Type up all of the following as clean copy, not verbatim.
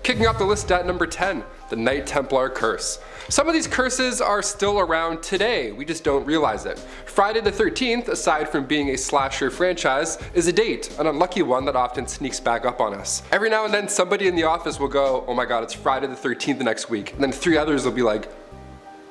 Kicking off the list at number 10, the Knight Templar Curse. Some of these curses are still around today, we just don't realize it. Friday the 13th, aside from being a slasher franchise, is a date, an unlucky one that often sneaks back up on us. Every now and then somebody in the office will go, oh my god, it's Friday the 13th next week, and then 3 others will be like,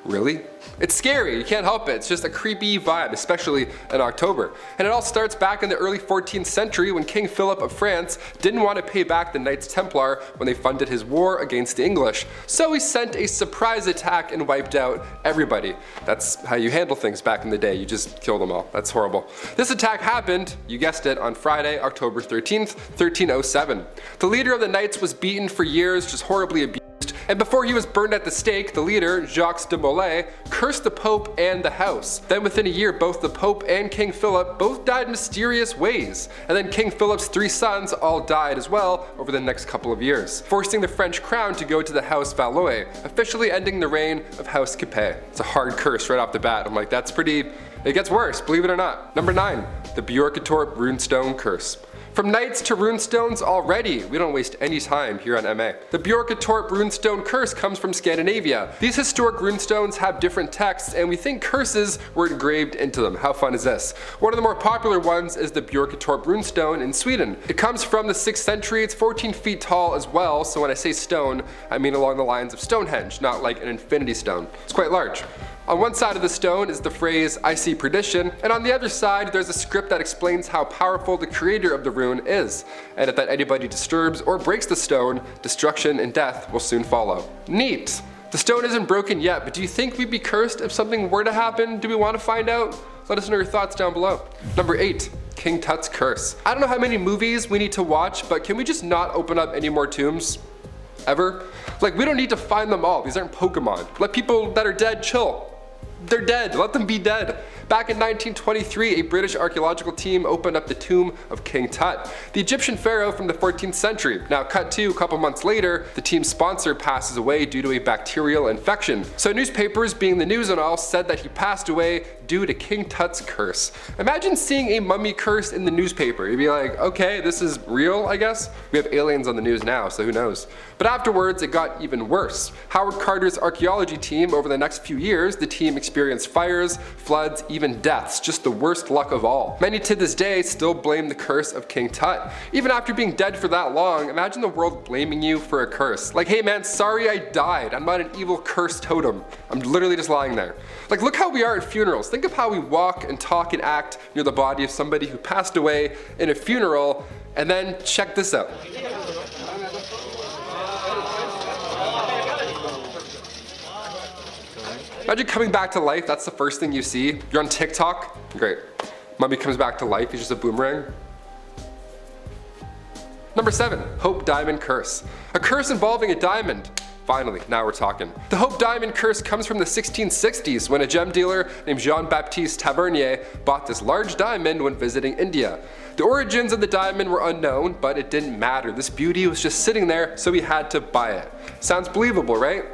really? It's scary, you can't help it, it's just a creepy vibe, especially in October. And it all starts back in the early 14th century when King Philip of France didn't want to pay back the Knights Templar when they funded his war against the English. So he sent a surprise attack and wiped out everybody. That's how you handle things back in the day, you just kill them all. That's horrible. This attack happened, you guessed it, on Friday, October 13th, 1307. The leader of the Knights was beaten for years, just horribly abused. And before he was burned at the stake, the leader, Jacques de Molay, cursed the Pope and the house. Then within a year, both the Pope and King Philip both died in mysterious ways. And then King Philip's 3 sons all died as well over the next couple of years, forcing the French crown to go to the House Valois, officially ending the reign of House Capet. It's a hard curse right off the bat. I'm like, that's pretty, it gets worse, believe it or not. Number 9, the Bjorkatorp Runestone Curse. From knights to runestones already, we don't waste any time here on MA. The Bjorkatorp runestone curse comes from Scandinavia. These historic runestones have different texts and we think curses were engraved into them. How fun is this? One of the more popular ones is the Bjorkatorp runestone in Sweden. It comes from the 6th century, it's 14 feet tall as well, so when I say stone, I mean along the lines of Stonehenge, not like an infinity stone. It's quite large. On one side of the stone is the phrase, I see perdition, and on the other side there's a script that explains how powerful the creator of the rune is, and if that anybody disturbs or breaks the stone, destruction and death will soon follow. Neat! The stone isn't broken yet, but do you think we'd be cursed if something were to happen? Do we want to find out? Let us know your thoughts down below. Number 8. King Tut's Curse. I don't know how many movies we need to watch, but can we just not open up any more tombs? Ever? Like, we don't need to find them all, these aren't Pokemon. Let people that are dead chill. They're dead, let them be dead. Back in 1923, a British archaeological team opened up the tomb of King Tut, the Egyptian pharaoh from the 14th century. Now cut to a couple months later, the team's sponsor passes away due to a bacterial infection. So newspapers, being the news and all, said that he passed away due to King Tut's curse. Imagine seeing a mummy curse in the newspaper. You'd be like, okay, this is real, I guess? We have aliens on the news now, so who knows. But afterwards, it got even worse. Howard Carter's archaeology team, over the next few years, the team experienced fires, floods, even deaths, just the worst luck of all. Many to this day still blame the curse of King Tut. Even after being dead for that long, imagine the world blaming you for a curse. Like, hey man, sorry I died, I'm not an evil cursed totem. I'm literally just lying there. Like, look how we are at funerals. Think of how we walk and talk and act near the body of somebody who passed away in a funeral, and then check this out. Imagine coming back to life, that's the first thing you see. You're on TikTok, great. Mummy comes back to life, he's just a boomerang. Number 7, Hope Diamond Curse. A curse involving a diamond. Finally, now we're talking. The Hope Diamond Curse comes from the 1660s when a gem dealer named Jean-Baptiste Tavernier bought this large diamond when visiting India. The origins of the diamond were unknown, but it didn't matter. This beauty was just sitting there, so he had to buy it. Sounds believable, right?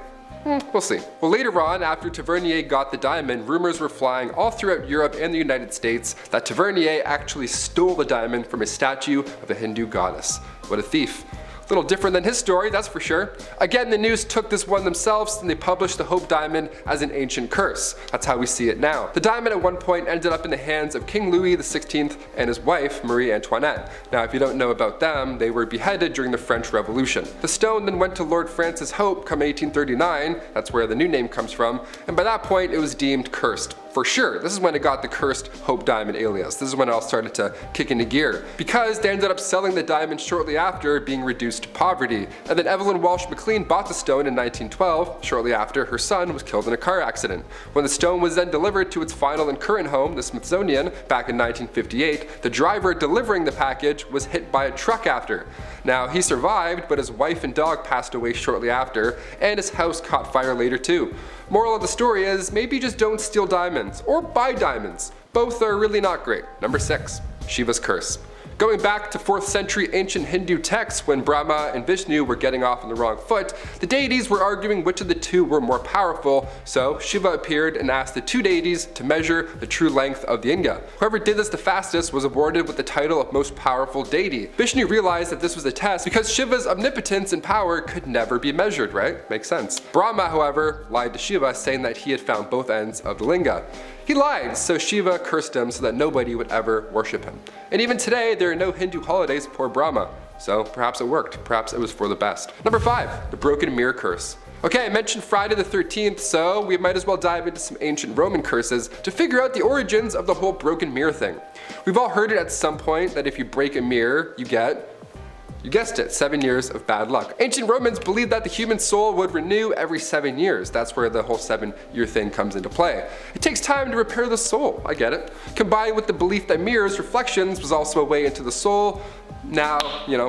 We'll see. Well, later on, after Tavernier got the diamond, rumors were flying all throughout Europe and the United States that Tavernier actually stole the diamond from a statue of a Hindu goddess. What a thief. A little different than his story, that's for sure. Again, the news took this one themselves and they published the Hope Diamond as an ancient curse. That's how we see it now. The diamond at one point ended up in the hands of King Louis XVI and his wife, Marie Antoinette. Now, if you don't know about them, they were beheaded during the French Revolution. The stone then went to Lord Francis Hope come 1839, that's where the new name comes from, and by that point it was deemed cursed. For sure, this is when it got the cursed Hope Diamond alias. This is when it all started to kick into gear. Because they ended up selling the diamond shortly after, being reduced to poverty. And then Evelyn Walsh McLean bought the stone in 1912, shortly after her son was killed in a car accident. When the stone was then delivered to its final and current home, the Smithsonian, back in 1958, the driver delivering the package was hit by a truck after. Now, he survived, but his wife and dog passed away shortly after, and his house caught fire later too. Moral of the story is, maybe just don't steal diamonds, or buy diamonds. Both are really not great. Number 6, Shiva's Curse. Going back to 4th century ancient Hindu texts, when Brahma and Vishnu were getting off on the wrong foot, the deities were arguing which of the two were more powerful, so Shiva appeared and asked the two deities to measure the true length of the linga. Whoever did this the fastest was awarded with the title of most powerful deity. Vishnu realized that this was a test because Shiva's omnipotence and power could never be measured, right? Makes sense. Brahma, however, lied to Shiva, saying that he had found both ends of the linga. He lied, so Shiva cursed him so that nobody would ever worship him. And even today, there are no Hindu holidays for Brahma. So perhaps it worked. Perhaps it was for the best. Number 5, the broken mirror curse. Okay, I mentioned Friday the 13th, so we might as well dive into some ancient Roman curses to figure out the origins of the whole broken mirror thing. We've all heard it at some point that if you break a mirror, you guessed it, 7 years of bad luck. Ancient Romans believed that the human soul would renew every 7 years. That's where the whole 7-year thing comes into play. It takes time to repair the soul, I get it. Combined with the belief that mirrors, reflections, was also a way into the soul, now,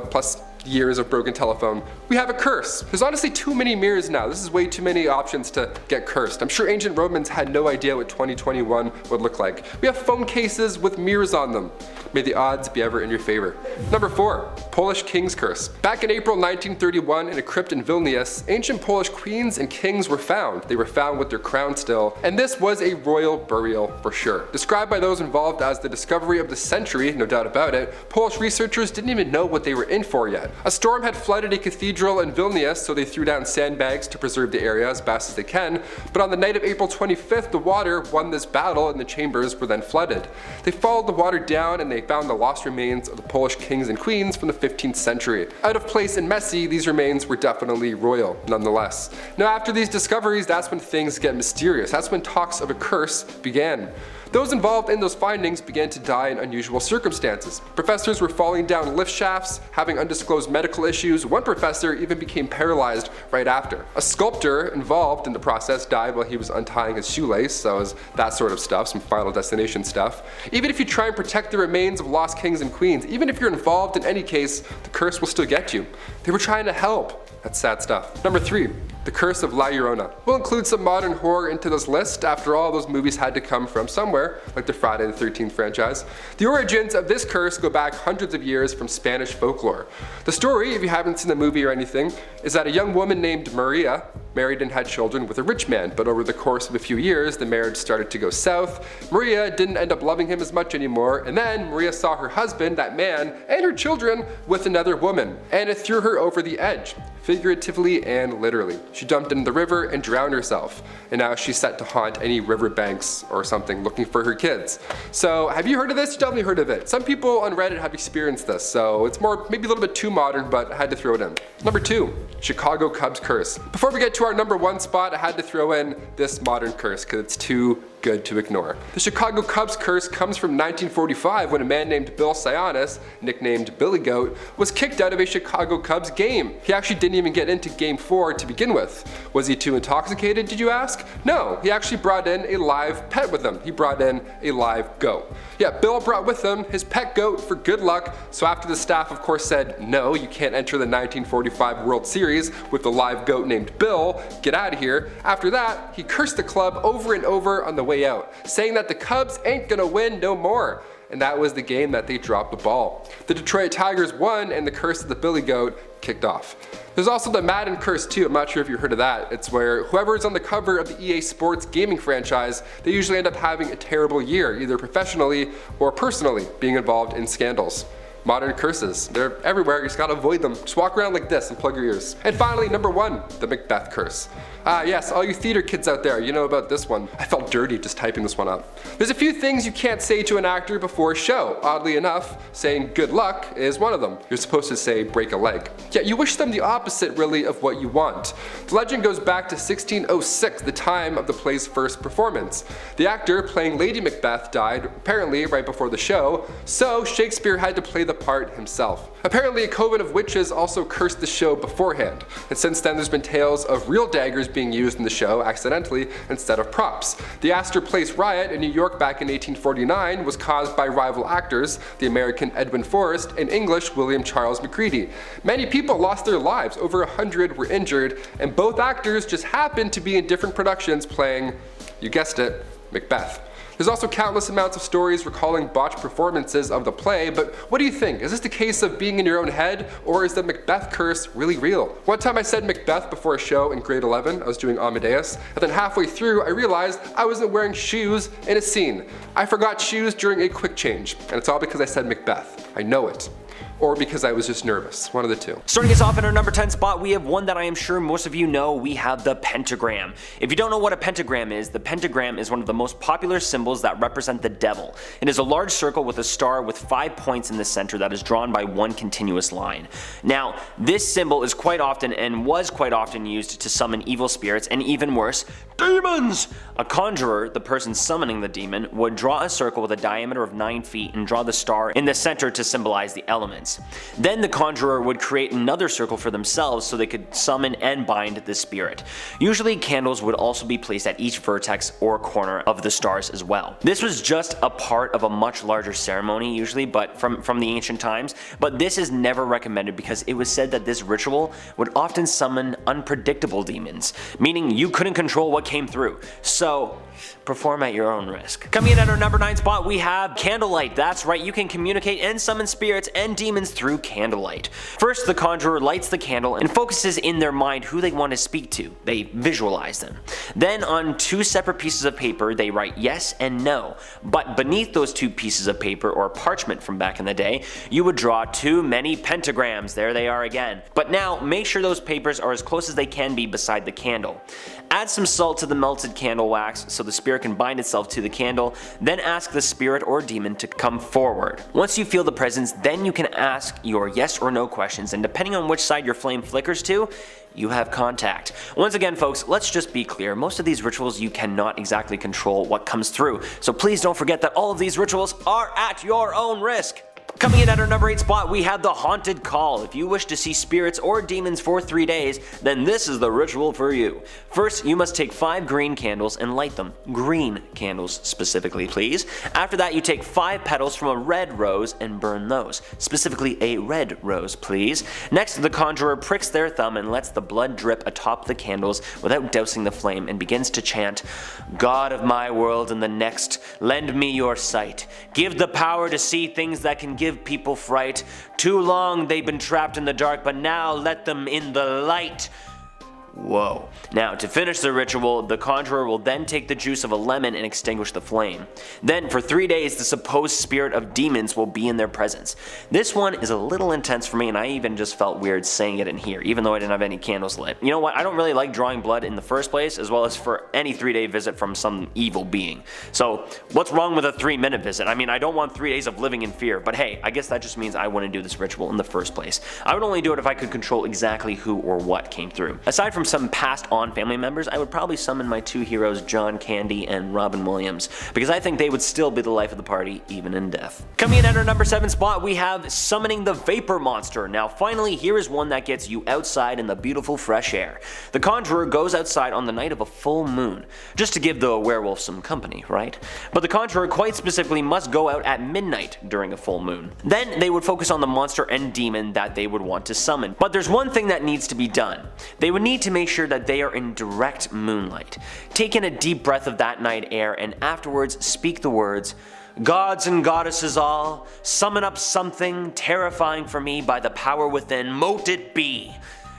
plus years of broken telephone, we have a curse. There's honestly too many mirrors now. This is way too many options to get cursed. I'm sure ancient Romans had no idea what 2021 would look like. We have phone cases with mirrors on them. May the odds be ever in your favor. Number 4, Polish King's Curse. Back in April 1931, in a crypt in Vilnius, ancient Polish queens and kings were found. They were found with their crown still, and this was a royal burial for sure. Described by those involved as the discovery of the century, no doubt about it, Polish researchers didn't even know what they were in for yet. A storm had flooded a cathedral in Vilnius, so they threw down sandbags to preserve the area as best as they can, but on the night of April 25th, the water won this battle and the chambers were then flooded. They followed the water down and they found the lost remains of the Polish kings and queens from the 15th century. Out of place and messy, these remains were definitely royal, nonetheless. Now after these discoveries, that's when things get mysterious. That's when talks of a curse began. Those involved in those findings began to die in unusual circumstances. Professors were falling down lift shafts, having undisclosed medical issues. One professor even became paralyzed right after. A sculptor involved in the process died while he was untying his shoelace, so it was that sort of stuff, some Final Destination stuff. Even if you try and protect the remains of lost kings and queens, even if you're involved in any case, the curse will still get you. They were trying to help. That's sad stuff. Number 3, the Curse of La Llorona. We'll include some modern horror into this list. After all, those movies had to come from somewhere, like the Friday the 13th franchise. The origins of this curse go back hundreds of years from Spanish folklore. The story, if you haven't seen the movie or anything, is that a young woman named Maria married and had children with a rich man, but over the course of a few years, the marriage started to go south. Maria didn't end up loving him as much anymore, and then Maria saw her husband, that man, and her children with another woman, and it threw her over the edge, figuratively and literally. She jumped in the river and drowned herself, and now she's set to haunt any riverbanks or something looking for her kids. So have you heard of this? You definitely heard of it. Some people on Reddit have experienced this, so it's maybe a little bit too modern, but I had to throw it in. Number 2, Chicago Cubs curse. Before we get to our number 1 spot, I had to throw in this modern curse because it's too good to ignore. The Chicago Cubs curse comes from 1945 when a man named Bill Sionis, nicknamed Billy Goat, was kicked out of a Chicago Cubs game. He actually didn't even get into Game 4 to begin with. Was he too intoxicated, did you ask? No, he actually brought in a live pet with him. He brought in a live goat. Yeah, Bill brought with him his pet goat for good luck, so after the staff of course said, no, you can't enter the 1945 World Series with the live goat named Bill, get out of here. After that, he cursed the club over and over on the way out, saying that the Cubs ain't gonna win no more. And that was the game that they dropped the ball. The Detroit Tigers won and the curse of the Billy Goat kicked off. There's also the Madden curse too. I'm not sure if you heard of that. It's where whoever is on the cover of the EA Sports gaming franchise, they usually end up having a terrible year, either professionally or personally, being involved in scandals. Modern curses, they're everywhere, you just gotta avoid them. Just walk around like this and plug your ears. And finally, number 1, the Macbeth curse. Yes, all you theater kids out there, you know about this one. I felt dirty just typing this one up. There's a few things you can't say to an actor before a show. Oddly enough, saying good luck is one of them. You're supposed to say break a leg. Yet you wish them the opposite really of what you want. The legend goes back to 1606, the time of the play's first performance. The actor playing Lady Macbeth died apparently right before the show, so Shakespeare had to play the part himself. Apparently a coven of witches also cursed the show beforehand, and since then there's been tales of real daggers being used in the show accidentally instead of props. The Astor Place riot in New York back in 1849 was caused by rival actors, the American Edwin Forrest and English William Charles Macready. Many people lost their lives, over 100 were injured, and both actors just happened to be in different productions playing, you guessed it, Macbeth. There's also countless amounts of stories recalling botched performances of the play, but what do you think? Is this the case of being in your own head, or is the Macbeth curse really real? One time I said Macbeth before a show in grade 11, I was doing Amadeus, and then halfway through I realized I wasn't wearing shoes in a scene. I forgot shoes during a quick change, and it's all because I said Macbeth. I know it. Or because I was just nervous. One of the two. Starting us off in our number 10 spot, we have one that I am sure most of you know. We have the pentagram. If you don't know what a pentagram is, the pentagram is one of the most popular symbols that represent the devil. It is a large circle with a star with 5 points in the center that is drawn by one continuous line. Now, this symbol is quite often and was quite often used to summon evil spirits, and even worse, demons! A conjurer, the person summoning the demon, would draw a circle with a diameter of 9 feet and draw the star in the center to symbolize the elements. Then the conjurer would create another circle for themselves so they could summon and bind the spirit. Usually candles would also be placed at each vertex or corner of the stars as well. This was just a part of a much larger ceremony usually, but from the ancient times, but this is never recommended because it was said that this ritual would often summon unpredictable demons, meaning you couldn't control what came through. So perform at your own risk. Coming in at our number 9 spot, we have candlelight. That's right, you can communicate and summon spirits and demons through candlelight. First, the conjurer lights the candle and focuses in their mind who they want to speak to. They visualize them. Then on 2 separate pieces of paper, they write yes and no. But beneath those 2 pieces of paper, or parchment from back in the day, you would draw 2 many pentagrams. There they are again. But now, make sure those papers are as close as they can be beside the candle. Add some salt to the melted candle wax so the spirit can bind itself to the candle, then ask the spirit or demon to come forward. Once you feel the presence, then you can ask your yes or no questions, and depending on which side your flame flickers to, you have contact. Once again folks, let's just be clear, most of these rituals you cannot exactly control what comes through, so please don't forget that all of these rituals are at your own risk. Coming in at our number 8 spot, we have the haunted call. If you wish to see spirits or demons for 3 days, then this is the ritual for you. First, you must take 5 green candles and light them. Green candles specifically, please. After that, you take 5 petals from a red rose and burn those. Specifically a red rose, please. Next, the conjurer pricks their thumb and lets the blood drip atop the candles without dousing the flame and begins to chant, "God of my world and the next, lend me your sight. Give the power to see things that can give people fright. Too long they've been trapped in the dark, but now let them in the light." Whoa. Now, to finish the ritual, the conjurer will then take the juice of a lemon and extinguish the flame. Then, for 3 days, the supposed spirit of demons will be in their presence. This one is a little intense for me, and I even just felt weird saying it in here, even though I didn't have any candles lit. You know what, I don't really like drawing blood in the first place, as well as for any 3-day visit from some evil being. So, what's wrong with a 3-minute visit? I mean, I don't want 3 days of living in fear, but hey, I guess that just means I wouldn't do this ritual in the first place. I would only do it if I could control exactly who or what came through. Aside from some passed on family members, I would probably summon my 2 heroes, John Candy and Robin Williams, because I think they would still be the life of the party even in death. Coming in at our number 7 spot, we have summoning the vapor monster. Now finally, here is one that gets you outside in the beautiful fresh air. The conjurer goes outside on the night of a full moon, just to give the werewolf some company, right? But the conjurer quite specifically must go out at midnight during a full moon. Then they would focus on the monster and demon that they would want to summon. But there's one thing that needs to be done. They would need to make sure that they are in direct moonlight. Take in a deep breath of that night air and afterwards speak the words, "Gods and goddesses all, summon up something terrifying for me by the power within, mote it be."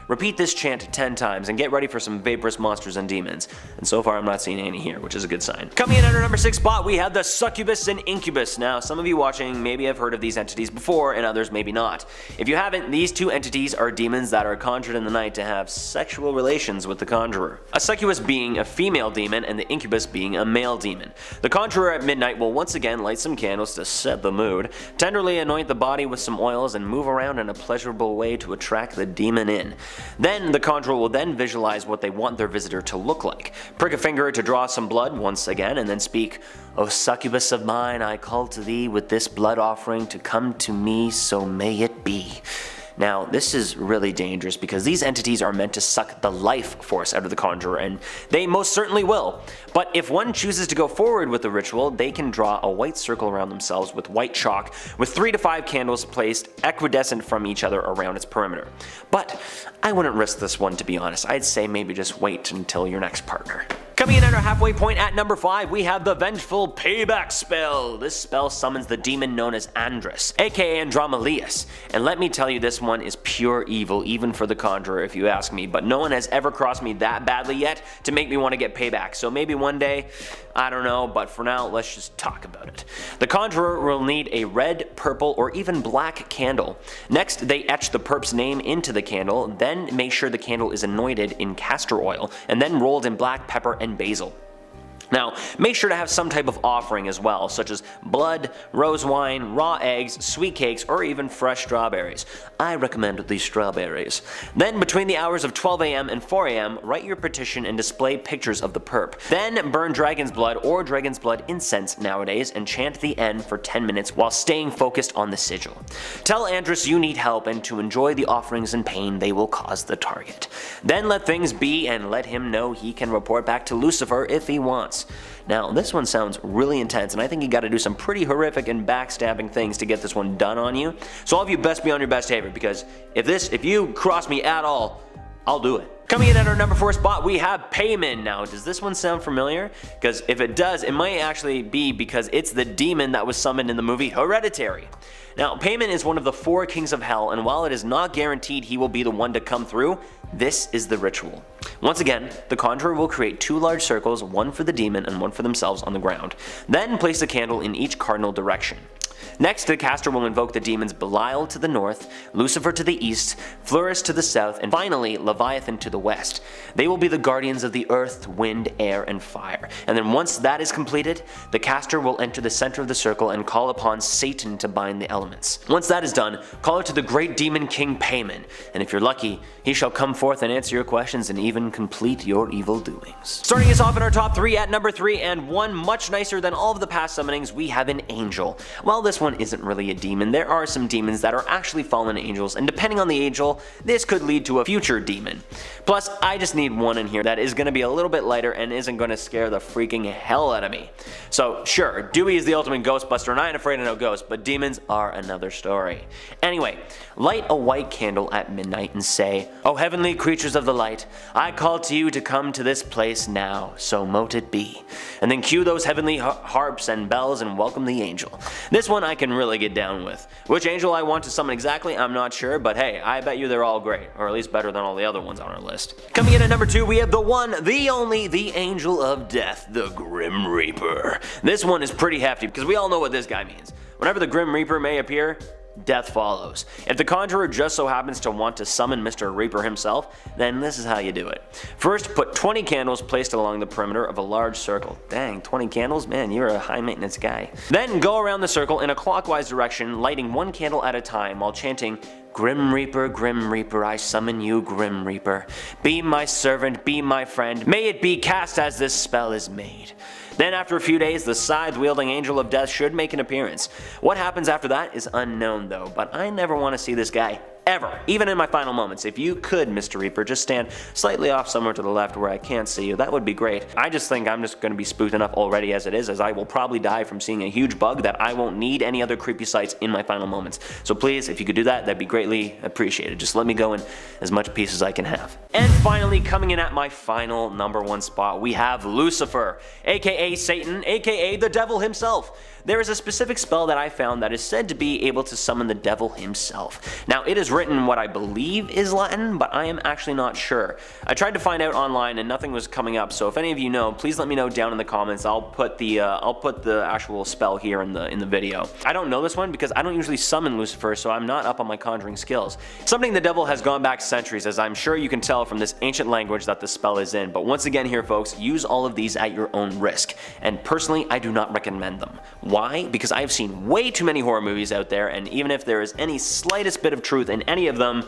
Repeat this chant 10 times and get ready for some vaporous monsters and demons. And so far I'm not seeing any here, which is a good sign. Coming in at our number 6 spot, we have the succubus and incubus. Now some of you watching maybe have heard of these entities before and others maybe not. If you haven't, these 2 entities are demons that are conjured in the night to have sexual relations with the conjurer. A succubus being a female demon and the incubus being a male demon. The conjurer at midnight will once again light some candles to set the mood, tenderly anoint the body with some oils and move around in a pleasurable way to attract the demon in. Then the conjurer will then visualize what they want their visitor to look like. Prick a finger to draw some blood once again and then speak, "O succubus of mine, I call to thee with this blood offering to come to me, so may it be." Now, this is really dangerous because these entities are meant to suck the life force out of the conjurer, and they most certainly will. But if one chooses to go forward with the ritual, they can draw a white circle around themselves with white chalk, with 3 to 5 candles placed equidistant from each other around its perimeter. But I wouldn't risk this one, to be honest. I'd say maybe just wait until your next partner. Coming in at our halfway point at number 5, we have the Vengeful Payback spell. This spell summons the demon known as Andrus, aka Andromalius. And let me tell you, this one is pure evil, even for the Conjurer if you ask me, but no one has ever crossed me that badly yet to make me want to get payback. So maybe one day, I don't know, but for now, let's just talk about it. The Conjurer will need a red, purple, or even black candle. Next, they etch the perp's name into the candle, then make sure the candle is anointed in castor oil, and then rolled in black pepper and basil. Now, make sure to have some type of offering as well, such as blood, rose wine, raw eggs, sweet cakes, or even fresh strawberries. I recommend these strawberries. Then, between the hours of 12 a.m. and 4 a.m., write your petition and display pictures of the perp. Then, burn dragon's blood or dragon's blood incense nowadays and chant the end for 10 minutes while staying focused on the sigil. Tell Andrus you need help and to enjoy the offerings and pain they will cause the target. Then let things be and let him know he can report back to Lucifer if he wants. Now, this one sounds really intense, and I think you gotta do some pretty horrific and backstabbing things to get this one done on you. So all of you best be on your best behavior, because if you cross me at all, I'll do it. Coming in at our number 4 spot, we have Payman. Now, does this one sound familiar? Because if it does, it might actually be because it's the demon that was summoned in the movie Hereditary. Now, Payman is one of the 4 kings of hell, and while it is not guaranteed he will be the one to come through, this is the ritual. Once again, the Conjurer will create 2 large circles, one for the demon and one for themselves on the ground. Then place a candle in each cardinal direction. Next, the caster will invoke the demons Belial to the north, Lucifer to the east, Fluorus to the south, and finally Leviathan to the west. They will be the guardians of the earth, wind, air, and fire. And then once that is completed, the caster will enter the center of the circle and call upon Satan to bind the elements. Once that is done, call out to the great demon king Payman, and if you're lucky, he shall come forth and answer your questions and even complete your evil doings. Starting us off in our top 3 at number 3, and one much nicer than all of the past summonings, we have an angel. While this one isn't really a demon, there are some demons that are actually fallen angels, and depending on the angel, this could lead to a future demon. Plus, I just need one in here that is going to be a little bit lighter and isn't going to scare the freaking hell out of me. So sure, Dewey is the ultimate ghostbuster and I ain't afraid of no ghosts, but demons are another story. Anyway, light a white candle at midnight and say, "O heavenly creatures of the light, I call to you to come to this place now, so mote it be." And then cue those heavenly harps and bells and welcome the angel. This one I can really get down with. Which angel I want to summon exactly, I'm not sure, but hey, I bet you they're all great, or at least better than all the other ones on our list. Coming in at number 2, we have the one, the only, the angel of death, the Grim Reaper. This one is pretty hefty, because we all know what this guy means. Whenever the Grim Reaper may appear, death follows. If the Conjurer just so happens to want to summon Mr. Reaper himself, then this is how you do it. First, put 20 candles placed along the perimeter of a large circle. Dang, 20 candles? Man, you're a high maintenance guy. Then go around the circle in a clockwise direction, lighting one candle at a time while chanting, "Grim Reaper, I summon you, Grim Reaper. Be my servant, be my friend. May it be cast as this spell is made." Then after a few days, the scythe-wielding angel of death should make an appearance. What happens after that is unknown though, but I never want to see this guy. Ever. Even in my final moments. If you could, Mr. Reaper, just stand slightly off somewhere to the left where I can't see you, that would be great. I just think I'm just going to be spooked enough already as it is, as I will probably die from seeing a huge bug that I won't need any other creepy sights in my final moments. So please, if you could do that, that'd be greatly appreciated. Just let me go in as much peace as I can have. And finally, coming in at my final number 1 spot, we have Lucifer, aka Satan, aka the devil himself. There is a specific spell that I found that is said to be able to summon the devil himself. Now, it is written in what I believe is Latin, but I am actually not sure. I tried to find out online and nothing was coming up, so if any of you know, please let me know down in the comments. I'll put the actual spell here in the video. I don't know this one because I don't usually summon Lucifer, so I'm not up on my conjuring skills. Something the devil has gone back centuries, as I'm sure you can tell from this ancient language that the spell is in, but once again here folks, use all of these at your own risk, and personally I do not recommend them. Why? Because I've seen way too many horror movies out there, and even if there is any slightest bit of truth in any of them,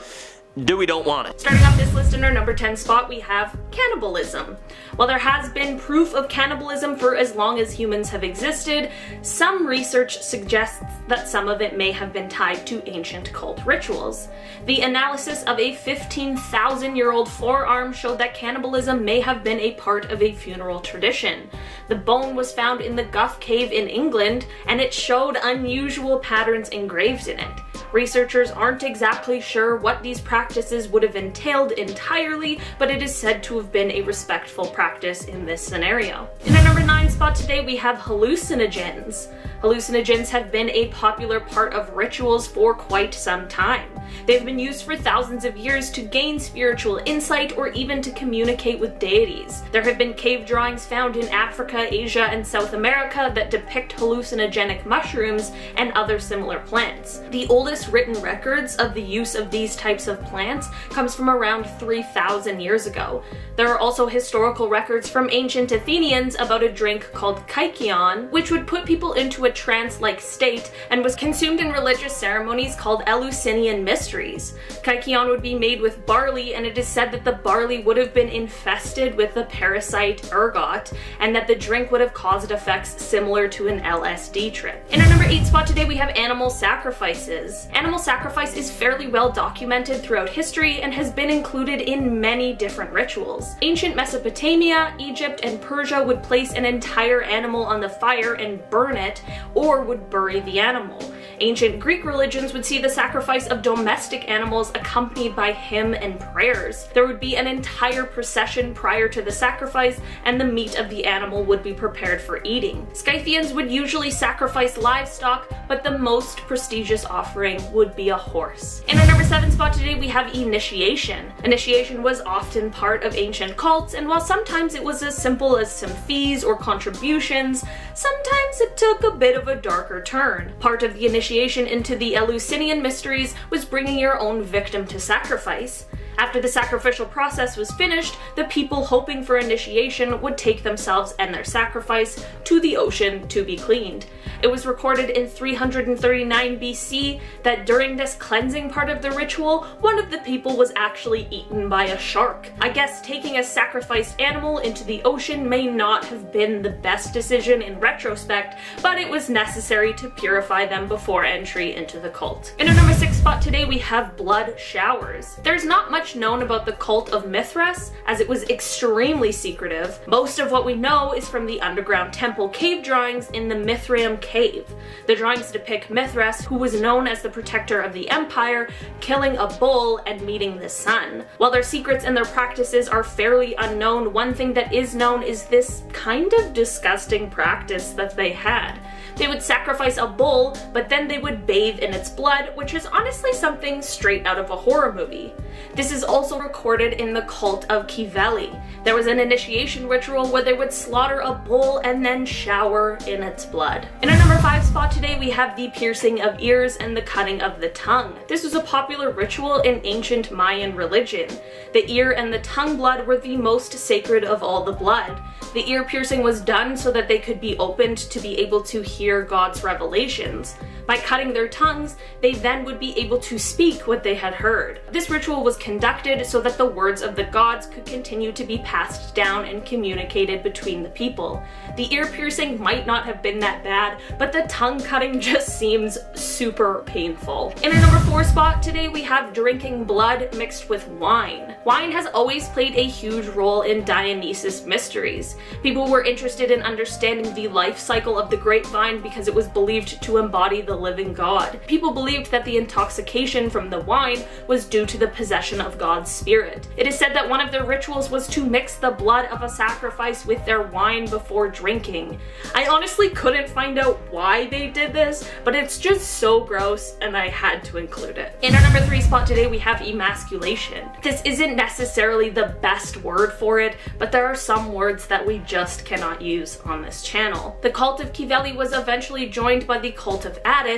we don't want it. Starting off this list in our number 10 spot, we have cannibalism. While there has been proof of cannibalism for as long as humans have existed, some research suggests that some of it may have been tied to ancient cult rituals. The analysis of a 15,000-year-old forearm showed that cannibalism may have been a part of a funeral tradition. The bone was found in the Guff Cave in England, and it showed unusual patterns engraved in it. Researchers aren't exactly sure what these practices would have entailed entirely, but it is said to have been a respectful practice in this scenario. In our number 9 spot today, we have hallucinogens. Hallucinogens have been a popular part of rituals for quite some time. They've been used for thousands of years to gain spiritual insight or even to communicate with deities. There have been cave drawings found in Africa, Asia, and South America that depict hallucinogenic mushrooms and other similar plants. The oldest written records of the use of these types of plants comes from around 3,000 years ago. There are also historical records from ancient Athenians about a drink called kykeon, which would put people into a trance-like state and was consumed in religious ceremonies called Eleusinian mysteries. Kykeon would be made with barley, and it is said that the barley would have been infested with the parasite ergot, and that the drink would have caused effects similar to an LSD trip. In our number 8 spot today, we have animal sacrifices. Animal sacrifice is fairly well documented throughout history and has been included in many different rituals. Ancient Mesopotamia, Egypt, and Persia would place an entire animal on the fire and burn it, or would bury the animal. Ancient Greek religions would see the sacrifice of domestic animals accompanied by hymn and prayers. There would be an entire procession prior to the sacrifice, and the meat of the animal would be prepared for eating. Scythians would usually sacrifice livestock, but the most prestigious offering would be a horse. In our number 7 spot today, we have initiation. Initiation was often part of ancient cults, and while sometimes it was as simple as some fees or contributions, sometimes it took a bit of a darker turn. Part of the initiation into the Eleusinian mysteries was bringing your own victim to sacrifice. After the sacrificial process was finished, the people hoping for initiation would take themselves and their sacrifice to the ocean to be cleaned. It was recorded in 339 BC that during this cleansing part of the ritual, one of the people was actually eaten by a shark. I guess taking a sacrificed animal into the ocean may not have been the best decision in retrospect, but it was necessary to purify them before entry into the cult. In our number 6 spot today, we have blood showers. There's not much known about the cult of Mithras, as it was extremely secretive. Most of what we know is from the underground temple cave drawings in the Mithraeum cave. The drawings depict Mithras, who was known as the protector of the empire, killing a bull and meeting the sun. While their secrets and their practices are fairly unknown, one thing that is known is this kind of disgusting practice that they had. They would sacrifice a bull, but then they would bathe in its blood, which is honestly something straight out of a horror movie. This is also recorded in the cult of Kiveli. There was an initiation ritual where they would slaughter a bull and then shower in its blood. In our number 5 spot today, we have the piercing of ears and the cutting of the tongue. This was a popular ritual in ancient Mayan religion. The ear and the tongue blood were the most sacred of all the blood. The ear piercing was done so that they could be opened to be able to hear God's revelations. By cutting their tongues, they then would be able to speak what they had heard. This ritual was conducted so that the words of the gods could continue to be passed down and communicated between the people. The ear piercing might not have been that bad, but the tongue cutting just seems super painful. In our number 4 spot today, we have drinking blood mixed with wine. Wine has always played a huge role in Dionysus mysteries. People were interested in understanding the life cycle of the grapevine because it was believed to embody the living God. People believed that the intoxication from the wine was due to the possession of God's spirit. It is said that one of their rituals was to mix the blood of a sacrifice with their wine before drinking. I honestly couldn't find out why they did this, but it's just so gross and I had to include it. In our number 3 spot today, we have emasculation. This isn't necessarily the best word for it, but there are some words that we just cannot use on this channel. The cult of Kiveli was eventually joined by the cult of Attis,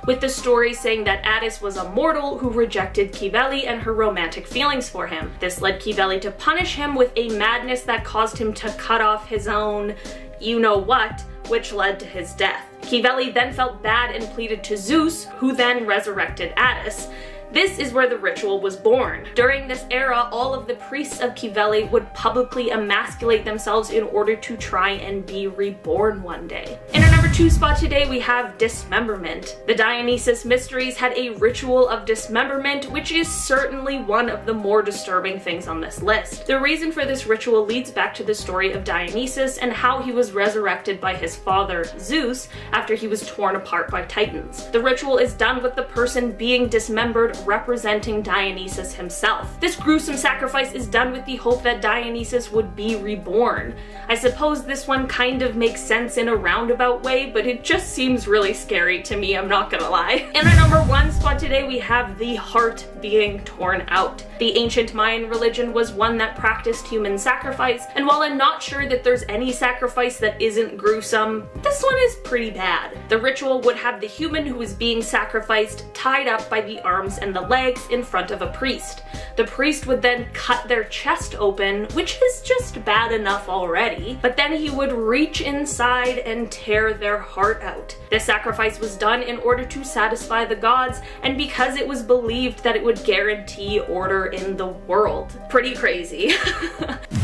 with the story saying that Attis was a mortal who rejected Kiveli and her romantic feelings for him. This led Kiveli to punish him with a madness that caused him to cut off his own you-know-what, which led to his death. Kiveli then felt bad and pleaded to Zeus, who then resurrected Attis. This is where the ritual was born. During this era, all of the priests of Kiveli would publicly emasculate themselves in order to try and be reborn one day. In our number 2 spot today, we have dismemberment. The Dionysus Mysteries had a ritual of dismemberment, which is certainly one of the more disturbing things on this list. The reason for this ritual leads back to the story of Dionysus and how he was resurrected by his father, Zeus, after he was torn apart by Titans. The ritual is done with the person being dismembered representing Dionysus himself. This gruesome sacrifice is done with the hope that Dionysus would be reborn. I suppose this one kind of makes sense in a roundabout way, but it just seems really scary to me, I'm not gonna lie. In our number 1 spot today, we have the heart being torn out. The ancient Mayan religion was one that practiced human sacrifice, and while I'm not sure that there's any sacrifice that isn't gruesome, this one is pretty bad. The ritual would have the human who is being sacrificed tied up by the arms and the legs in front of a priest. The priest would then cut their chest open, which is just bad enough already, but then he would reach inside and tear their heart out. This sacrifice was done in order to satisfy the gods, and because it was believed that it would guarantee order in the world. Pretty crazy.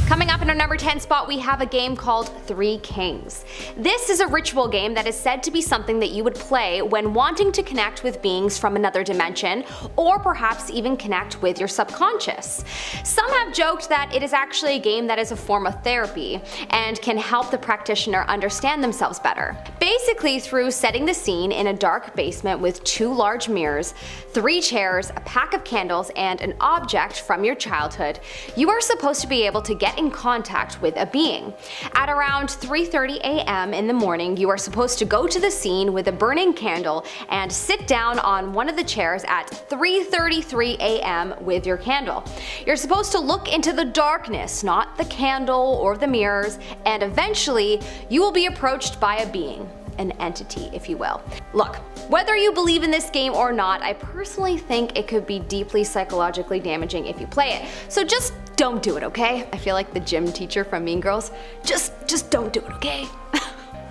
Coming up in our number 10 spot, we have a game called Three Kings. This is a ritual game that is said to be something that you would play when wanting to connect with beings from another dimension, or perhaps even connect with your subconscious. Some have joked that it is actually a game that is a form of therapy and can help the practitioner understand themselves better. Basically, through setting the scene in a dark basement with 2 large mirrors, 3 chairs, a pack of candles, and an object from your childhood, you are supposed to be able to get in contact with a being. At around 3:30 a.m. in the morning, you are supposed to go to the scene with a burning candle and sit down on one of the chairs at 3:33 a.m. with your candle. You're supposed to look into the darkness, not the candle or the mirrors, and eventually you will be approached by a being. An entity, if you will. Look, whether you believe in this game or not, I personally think it could be deeply psychologically damaging if you play it. So just don't do it, okay? I feel like the gym teacher from Mean Girls. Just don't do it, okay?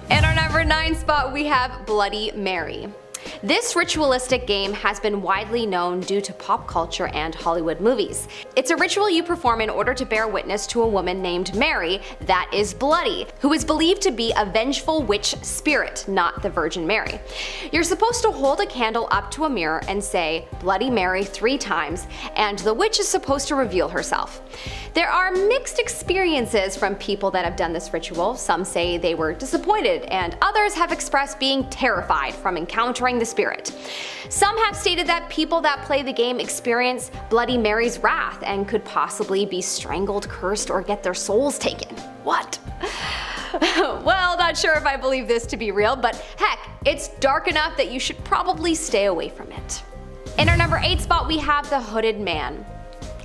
In our number 9 spot, we have Bloody Mary. This ritualistic game has been widely known due to pop culture and Hollywood movies. It's a ritual you perform in order to bear witness to a woman named Mary that is bloody, who is believed to be a vengeful witch spirit, not the Virgin Mary. You're supposed to hold a candle up to a mirror and say Bloody Mary 3 times, and the witch is supposed to reveal herself. There are mixed experiences from people that have done this ritual. Some say they were disappointed, and others have expressed being terrified from encountering the spirit. Some have stated that people that play the game experience Bloody Mary's wrath and could possibly be strangled, cursed, or get their souls taken. What? Well, not sure if I believe this to be real, but heck, it's dark enough that you should probably stay away from it. In our number 8 spot, we have the Hooded Man.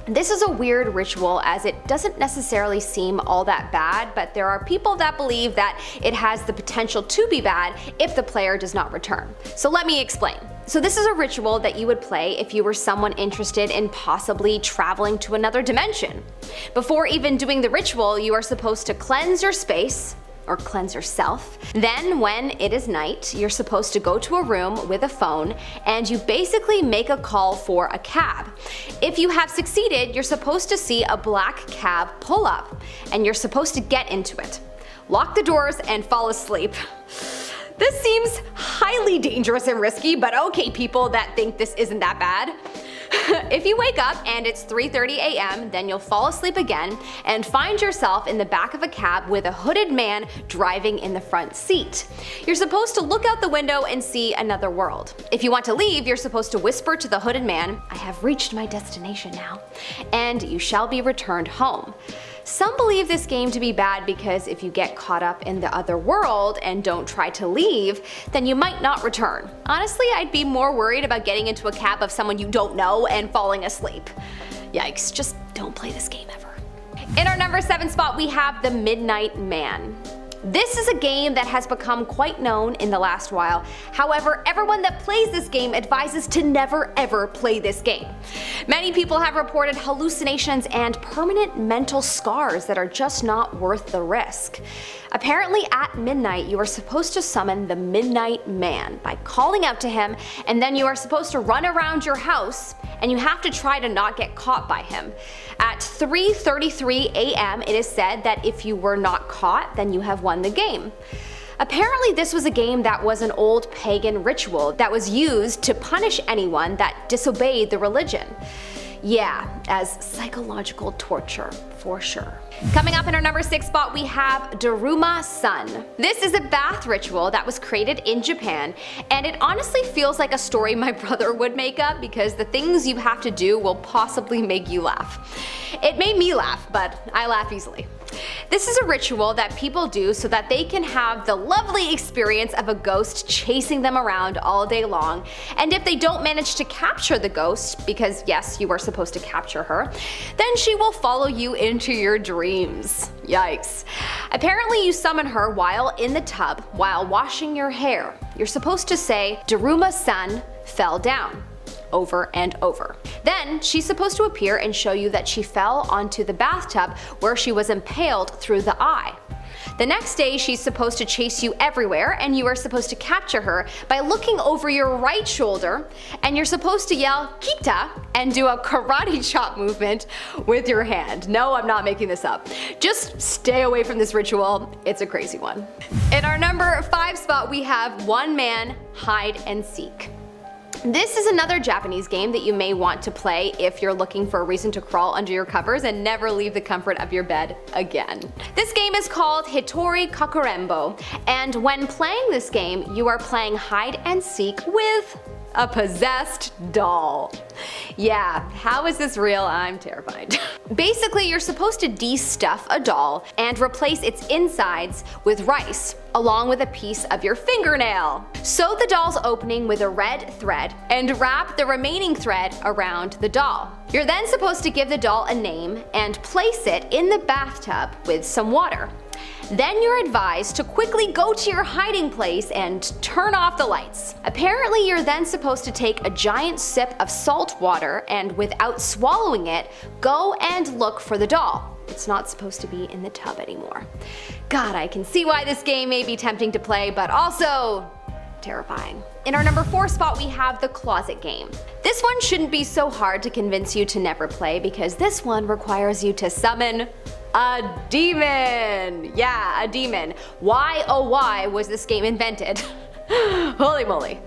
This is a weird ritual as it doesn't necessarily seem all that bad, but there are people that believe that it has the potential to be bad if the player does not return. So let me explain. So this is a ritual that you would play if you were someone interested in possibly traveling to another dimension. Before even doing the ritual, you are supposed to cleanse your space, or cleanse yourself. Then when it is night, you're supposed to go to a room with a phone and you basically make a call for a cab. If you have succeeded, you're supposed to see a black cab pull up and you're supposed to get into it. Lock the doors and fall asleep. This seems highly dangerous and risky, but okay people that think this isn't that bad. If you wake up and it's 3:30 a.m., then you'll fall asleep again and find yourself in the back of a cab with a hooded man driving in the front seat. You're supposed to look out the window and see another world. If you want to leave, you're supposed to whisper to the hooded man, "I have reached my destination now," and you shall be returned home. Some believe this game to be bad because if you get caught up in the other world and don't try to leave, then you might not return. Honestly, I'd be more worried about getting into a cab of someone you don't know and falling asleep. Yikes, just don't play this game ever. In our number 7 spot, we have the Midnight Man. This is a game that has become quite known in the last while. However, everyone that plays this game advises to never ever play this game. Many people have reported hallucinations and permanent mental scars that are just not worth the risk. Apparently at midnight you are supposed to summon the Midnight Man by calling out to him, and then you are supposed to run around your house and you have to try to not get caught by him. At 3:33 a.m. it is said that if you were not caught, then you have won the game. Apparently this was a game that was an old pagan ritual that was used to punish anyone that disobeyed the religion. Yeah, as psychological torture, for sure. Coming up in our number 6 spot, we have Daruma Sun. This is a bath ritual that was created in Japan, and it honestly feels like a story my brother would make up because the things you have to do will possibly make you laugh. It made me laugh, but I laugh easily. This is a ritual that people do so that they can have the lovely experience of a ghost chasing them around all day long, and if they don't manage to capture the ghost, because yes, you are supposed to capture her, then she will follow you into your dreams. Yikes. Apparently you summon her while in the tub while washing your hair. You're supposed to say, "Daruma-san fell down," over and over. Then she's supposed to appear and show you that she fell onto the bathtub where she was impaled through the eye. The next day she's supposed to chase you everywhere, and you are supposed to capture her by looking over your right shoulder, and you're supposed to yell "Kita" and do a karate chop movement with your hand. No, I'm not making this up. Just stay away from this ritual. It's a crazy one. In our number 5 spot, we have One Man Hide and Seek. This is another Japanese game that you may want to play if you're looking for a reason to crawl under your covers and never leave the comfort of your bed again. This game is called Hitori Kakurembo, and when playing this game, you are playing hide and seek with a possessed doll. Yeah, how is this real? I'm terrified. Basically, you're supposed to de-stuff a doll and replace its insides with rice, along with a piece of your fingernail. Sew the doll's opening with a red thread and wrap the remaining thread around the doll. You're then supposed to give the doll a name and place it in the bathtub with some water. Then you're advised to quickly go to your hiding place and turn off the lights. Apparently you're then supposed to take a giant sip of salt water and without swallowing it, go and look for the doll. It's not supposed to be in the tub anymore. God, I can see why this game may be tempting to play, but also terrifying. In our number 4 spot, we have the closet game. This one shouldn't be so hard to convince you to never play because this one requires you to summon a demon! Yeah, a demon. Why, oh why, was this game invented? Holy moly.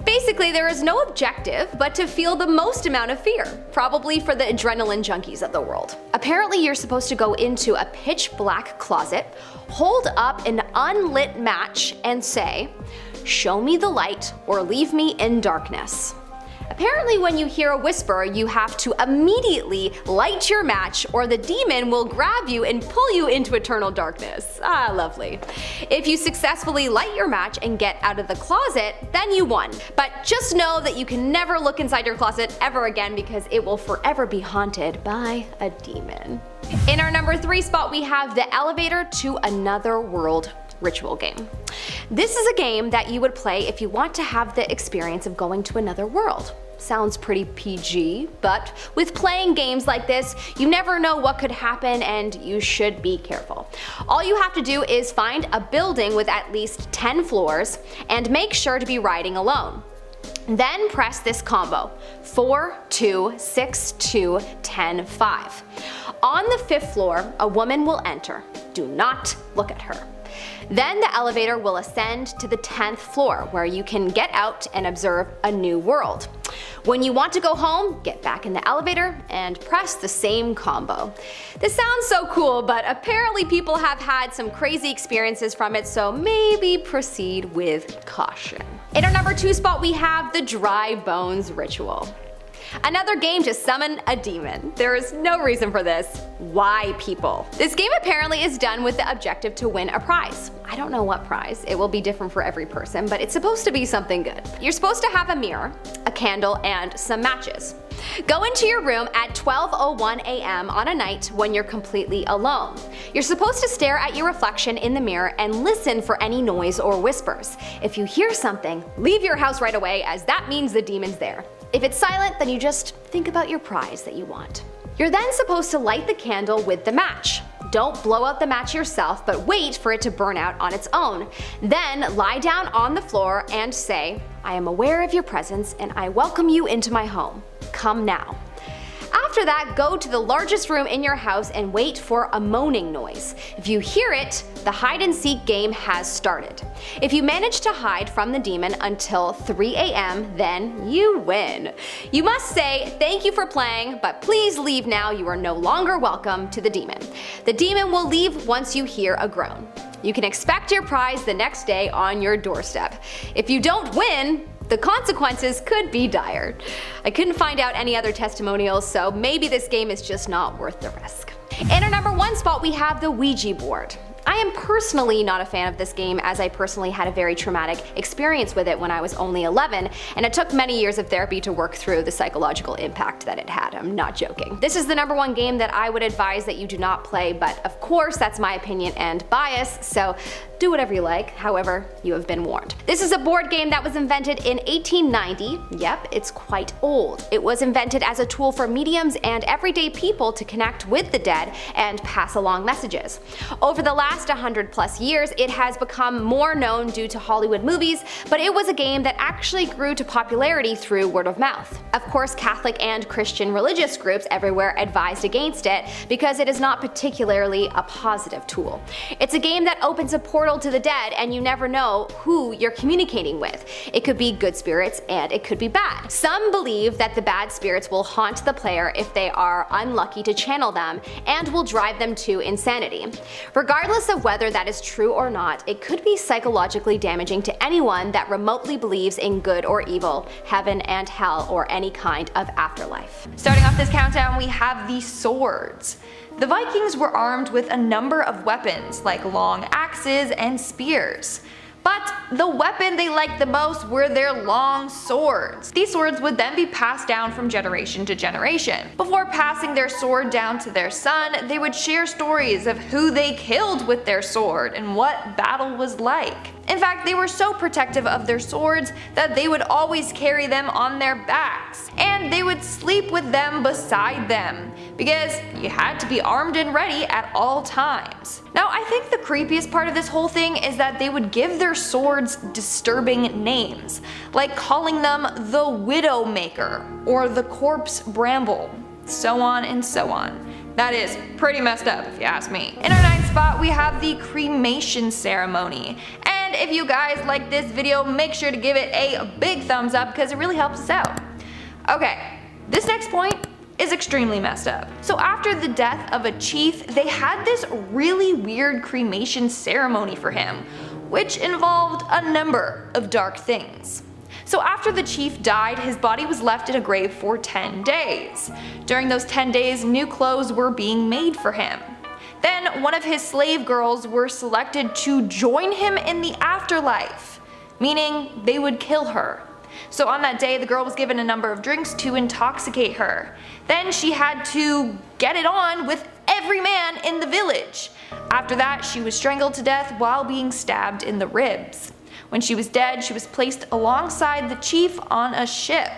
Basically, there is no objective but to feel the most amount of fear, probably for the adrenaline junkies of the world. Apparently, you're supposed to go into a pitch black closet, hold up an unlit match, and say, "Show me the light or leave me in darkness." Apparently when you hear a whisper, you have to immediately light your match or the demon will grab you and pull you into eternal darkness. Ah, lovely. If you successfully light your match and get out of the closet, then you won. But just know that you can never look inside your closet ever again because it will forever be haunted by a demon. In our number 3 spot, we have the Elevator to Another World ritual game. This is a game that you would play if you want to have the experience of going to another world. Sounds pretty PG, but with playing games like this, you never know what could happen and you should be careful. All you have to do is find a building with at least 10 floors and make sure to be riding alone. Then press this combo, 4, 2, 6, 2, 10, 5. On the 5th floor, a woman will enter. Do not look at her. Then the elevator will ascend to the 10th floor where you can get out and observe a new world. When you want to go home, get back in the elevator and press the same combo. This sounds so cool, but apparently people have had some crazy experiences from it, so maybe proceed with caution. In our number 2 spot, we have the Dry Bones Ritual. Another game to summon a demon. There is no reason for this. Why, people? This game apparently is done with the objective to win a prize. I don't know what prize. It will be different for every person, but it's supposed to be something good. You're supposed to have a mirror, a candle, and some matches. Go into your room at 12:01 a.m. on a night when you're completely alone. You're supposed to stare at your reflection in the mirror and listen for any noise or whispers. If you hear something, leave your house right away, as that means the demon's there. If it's silent, then you just think about your prize that you want. You're then supposed to light the candle with the match. Don't blow out the match yourself, but wait for it to burn out on its own. Then lie down on the floor and say, "I am aware of your presence and I welcome you into my home. Come now." After that, go to the largest room in your house and wait for a moaning noise. If you hear it, the hide and seek game has started. If you manage to hide from the demon until 3 a.m., then you win. You must say, "Thank you for playing, but please leave now. You are no longer welcome to the demon." The demon will leave once you hear a groan. You can expect your prize the next day on your doorstep. If you don't win, the consequences could be dire. I couldn't find out any other testimonials, so maybe this game is just not worth the risk. In our number 1 spot, we have the Ouija board. I am personally not a fan of this game, as I personally had a very traumatic experience with it when I was only 11, and it took many years of therapy to work through the psychological impact that it had. I'm not joking. This is the number 1 game that I would advise that you do not play, but of course that's my opinion and bias, so do whatever you like. However, you have been warned. This is a board game that was invented in 1890. Yep, it's quite old. It was invented as a tool for mediums and everyday people to connect with the dead and pass along messages. Over the last 100+ years, it has become more known due to Hollywood movies, but it was a game that actually grew to popularity through word of mouth. Of course, Catholic and Christian religious groups everywhere advised against it because it is not particularly a positive tool. It's a game that opens a portal to the dead, and you never know who you're communicating with. It could be good spirits and it could be bad. Some believe that the bad spirits will haunt the player if they are unlucky to channel them and will drive them to insanity. Regardless of whether that is true or not, it could be psychologically damaging to anyone that remotely believes in good or evil, heaven and hell, or any kind of afterlife. Starting off this countdown, we have the swords. The Vikings were armed with a number of weapons, like long axes and spears. But the weapon they liked the most were their long swords. These swords would then be passed down from generation to generation. Before passing their sword down to their son, they would share stories of who they killed with their sword and what battle was like. In fact, they were so protective of their swords that they would always carry them on their backs, and they would sleep with them beside them, because you had to be armed and ready at all times. Now, I think the creepiest part of this whole thing is that they would give their swords disturbing names, like calling them the Widowmaker or the Corpse Bramble, so on and so on. That is pretty messed up if you ask me. In our 9th spot, we have the cremation ceremony. And if you guys like this video, make sure to give it a big thumbs up because it really helps us out. Okay, this next point is extremely messed up. So after the death of a chief, they had this really weird cremation ceremony for him, which involved a number of dark things. So after the chief died, his body was left in a grave for 10 days. During those 10 days, new clothes were being made for him. Then one of his slave girls were selected to join him in the afterlife, meaning they would kill her. So on that day, the girl was given a number of drinks to intoxicate her. Then she had to get it on with every man in the village. After that, she was strangled to death while being stabbed in the ribs. When she was dead, she was placed alongside the chief on a ship.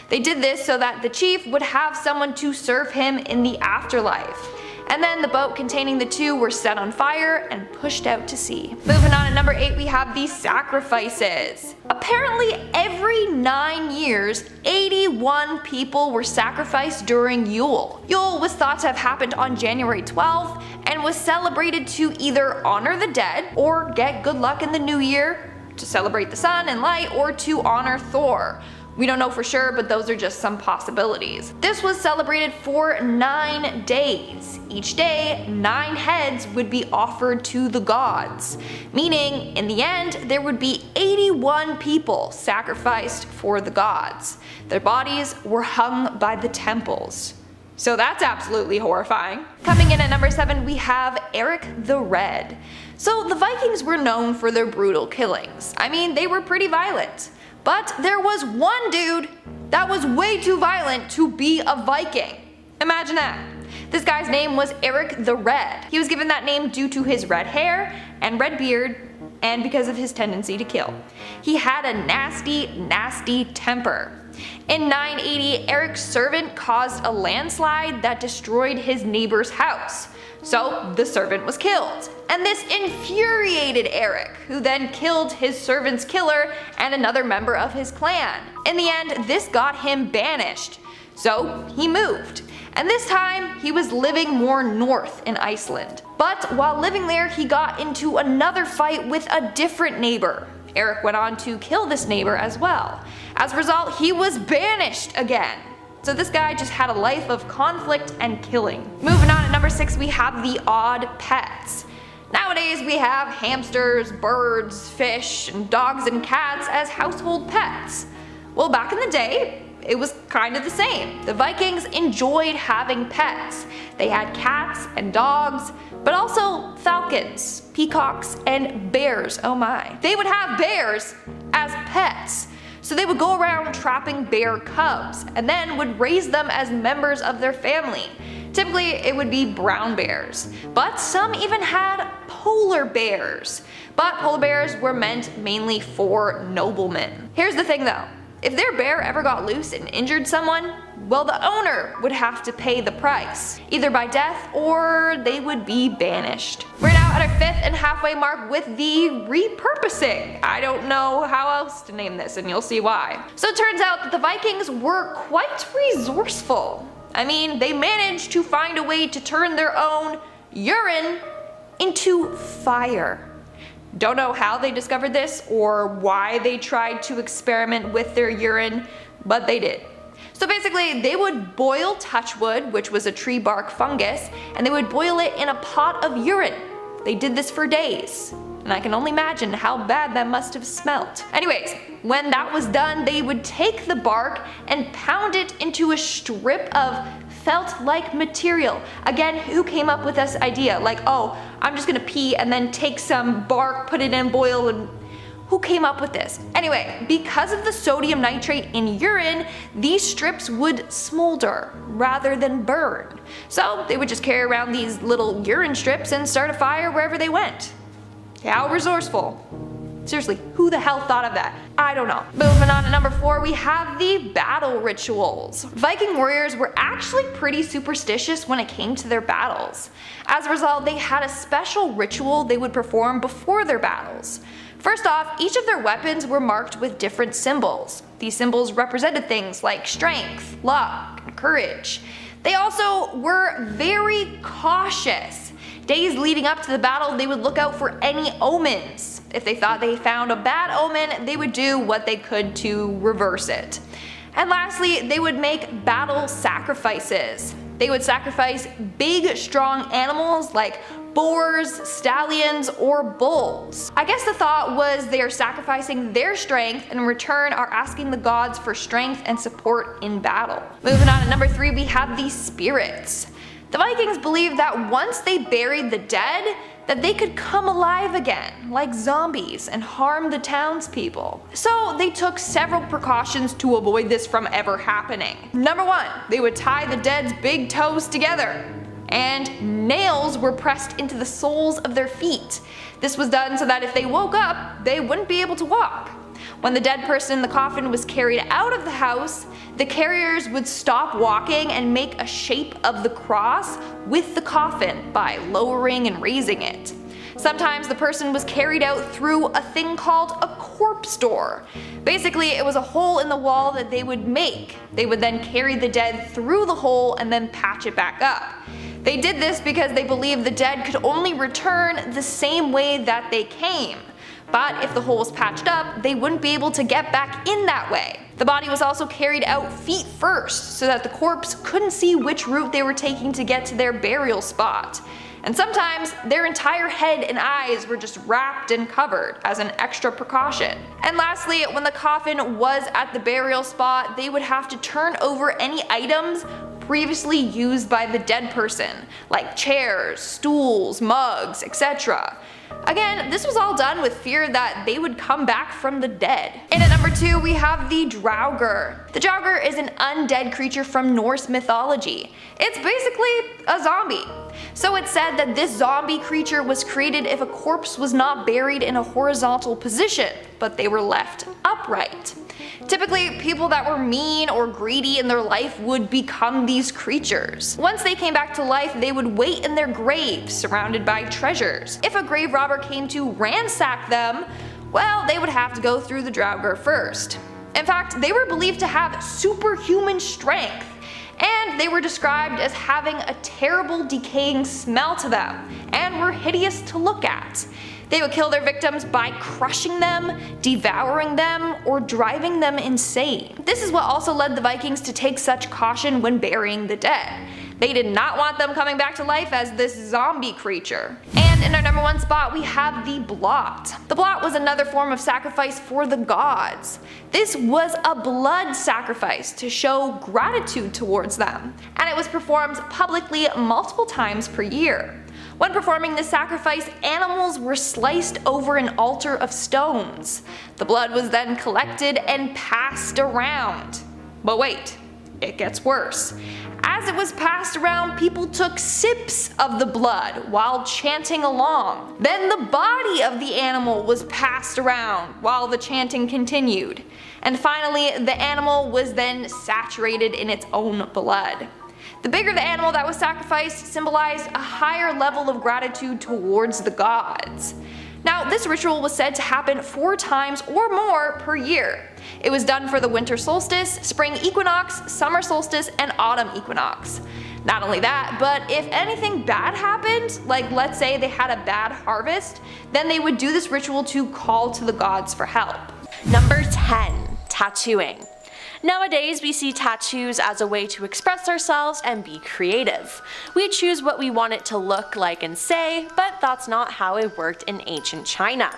They did this so that the chief would have someone to serve him in the afterlife. And then the boat containing the two were set on fire and pushed out to sea. Moving on, at number 8, we have the sacrifices. Apparently every 9 years, 81 people were sacrificed during Yule. Yule was thought to have happened on January 12th and was celebrated to either honor the dead or get good luck in the new year, to celebrate the sun and light, or to honor Thor. We don't know for sure, but those are just some possibilities. This was celebrated for 9 days. Each day, 9 heads would be offered to the gods, meaning in the end, there would be 81 people sacrificed for the gods. Their bodies were hung by the temples. So that's absolutely horrifying. Coming in at number 7, we have Eric the Red. So the Vikings were known for their brutal killings. I mean, they were pretty violent. But there was one dude that was way too violent to be a Viking. Imagine that. This guy's name was Eric the Red. He was given that name due to his red hair and red beard, and because of his tendency to kill. He had a nasty, nasty temper. In 980, Eric's servant caused a landslide that destroyed his neighbor's house. So the servant was killed, and this infuriated Eric, who then killed his servant's killer and another member of his clan. In the end, this got him banished, so he moved. And this time, he was living more north in Iceland. But while living there, he got into another fight with a different neighbor. Eric went on to kill this neighbor as well. As a result, he was banished again. So this guy just had a life of conflict and killing. Moving on at number 6, we have the odd pets. Nowadays we have hamsters, birds, fish, and dogs and cats as household pets. Well, back in the day, it was kind of the same. The Vikings enjoyed having pets. They had cats and dogs, but also falcons, peacocks, and bears, oh my. They would have bears as pets. So they would go around trapping bear cubs and then would raise them as members of their family. Typically it would be brown bears, but some even had polar bears. But polar bears were meant mainly for noblemen. Here's the thing though, if their bear ever got loose and injured someone, well, the owner would have to pay the price, either by death or they would be banished. We're now at our 5th and halfway mark with the repurposing. I don't know how else to name this, and you'll see why. So it turns out that the Vikings were quite resourceful. I mean, they managed to find a way to turn their own urine into fire. Don't know how they discovered this or why they tried to experiment with their urine, but they did. So basically, they would boil touchwood, which was a tree bark fungus, and they would boil it in a pot of urine. They did this for days, and I can only imagine how bad that must have smelt. Anyways, when that was done, they would take the bark and pound it into a strip of felt-like material. Again, who came up with this idea? Like, oh, I'm just gonna pee and then take some bark, put it in, boil, and who came up with this? Anyway, because of the sodium nitrate in urine, these strips would smolder rather than burn. So they would just carry around these little urine strips and start a fire wherever they went. How resourceful. Seriously, who the hell thought of that? I don't know. Moving on to number 4, we have the battle rituals. Viking warriors were actually pretty superstitious when it came to their battles. As a result, they had a special ritual they would perform before their battles. First off, each of their weapons were marked with different symbols. These symbols represented things like strength, luck, and courage. They also were very cautious. Days leading up to the battle, they would look out for any omens. If they thought they found a bad omen, they would do what they could to reverse it. And lastly, they would make battle sacrifices. They would sacrifice big, strong animals like boars, stallions, or bulls. I guess the thought was they are sacrificing their strength and in return are asking the gods for strength and support in battle. Moving on to number 3, we have the spirits. The Vikings believed that once they buried the dead, that they could come alive again, like zombies, and harm the townspeople. So they took several precautions to avoid this from ever happening. Number 1, they would tie the dead's big toes together, and nails were pressed into the soles of their feet. This was done so that if they woke up, they wouldn't be able to walk. When the dead person in the coffin was carried out of the house, the carriers would stop walking and make a shape of the cross with the coffin by lowering and raising it. Sometimes the person was carried out through a thing called a corpse door. Basically, it was a hole in the wall that they would make. They would then carry the dead through the hole and then patch it back up. They did this because they believed the dead could only return the same way that they came. But if the hole was patched up, they wouldn't be able to get back in that way. The body was also carried out feet first, so that the corpse couldn't see which route they were taking to get to their burial spot. And sometimes their entire head and eyes were just wrapped and covered as an extra precaution. And lastly, when the coffin was at the burial spot, they would have to turn over any items previously used by the dead person, like chairs, stools, mugs, etc. Again, this was all done with fear that they would come back from the dead. And at number 2, we have the Draugr. The Draugr is an undead creature from Norse mythology. It's basically a zombie. So it's said that this zombie creature was created if a corpse was not buried in a horizontal position, but they were left upright. Typically, people that were mean or greedy in their life would become these creatures. Once they came back to life, they would wait in their graves, surrounded by treasures. If a grave robber came to ransack them, well, they would have to go through the Draugr first. In fact, they were believed to have superhuman strength, and they were described as having a terrible decaying smell to them, and were hideous to look at. They would kill their victims by crushing them, devouring them, or driving them insane. This is what also led the Vikings to take such caution when burying the dead. They did not want them coming back to life as this zombie creature. And in our number 1 spot we have the blot. The blot was another form of sacrifice for the gods. This was a blood sacrifice to show gratitude towards them, and it was performed publicly multiple times per year. When performing this sacrifice, animals were sliced over an altar of stones. The blood was then collected and passed around. But wait, it gets worse. As it was passed around, people took sips of the blood while chanting along. Then the body of the animal was passed around while the chanting continued. And finally, the animal was then saturated in its own blood. The bigger the animal that was sacrificed symbolized a higher level of gratitude towards the gods. Now, this ritual was said to happen 4 times or more per year. It was done for the winter solstice, spring equinox, summer solstice, and autumn equinox. Not only that, but if anything bad happened, like let's say they had a bad harvest, then they would do this ritual to call to the gods for help. Number 10. Tattooing. Nowadays, we see tattoos as a way to express ourselves and be creative. We choose what we want it to look like and say, but that's not how it worked in ancient China.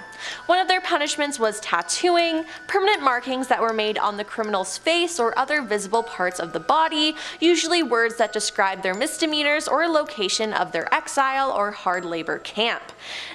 One of their punishments was tattooing, permanent markings that were made on the criminal's face or other visible parts of the body, usually words that describe their misdemeanors or location of their exile or hard labor camp.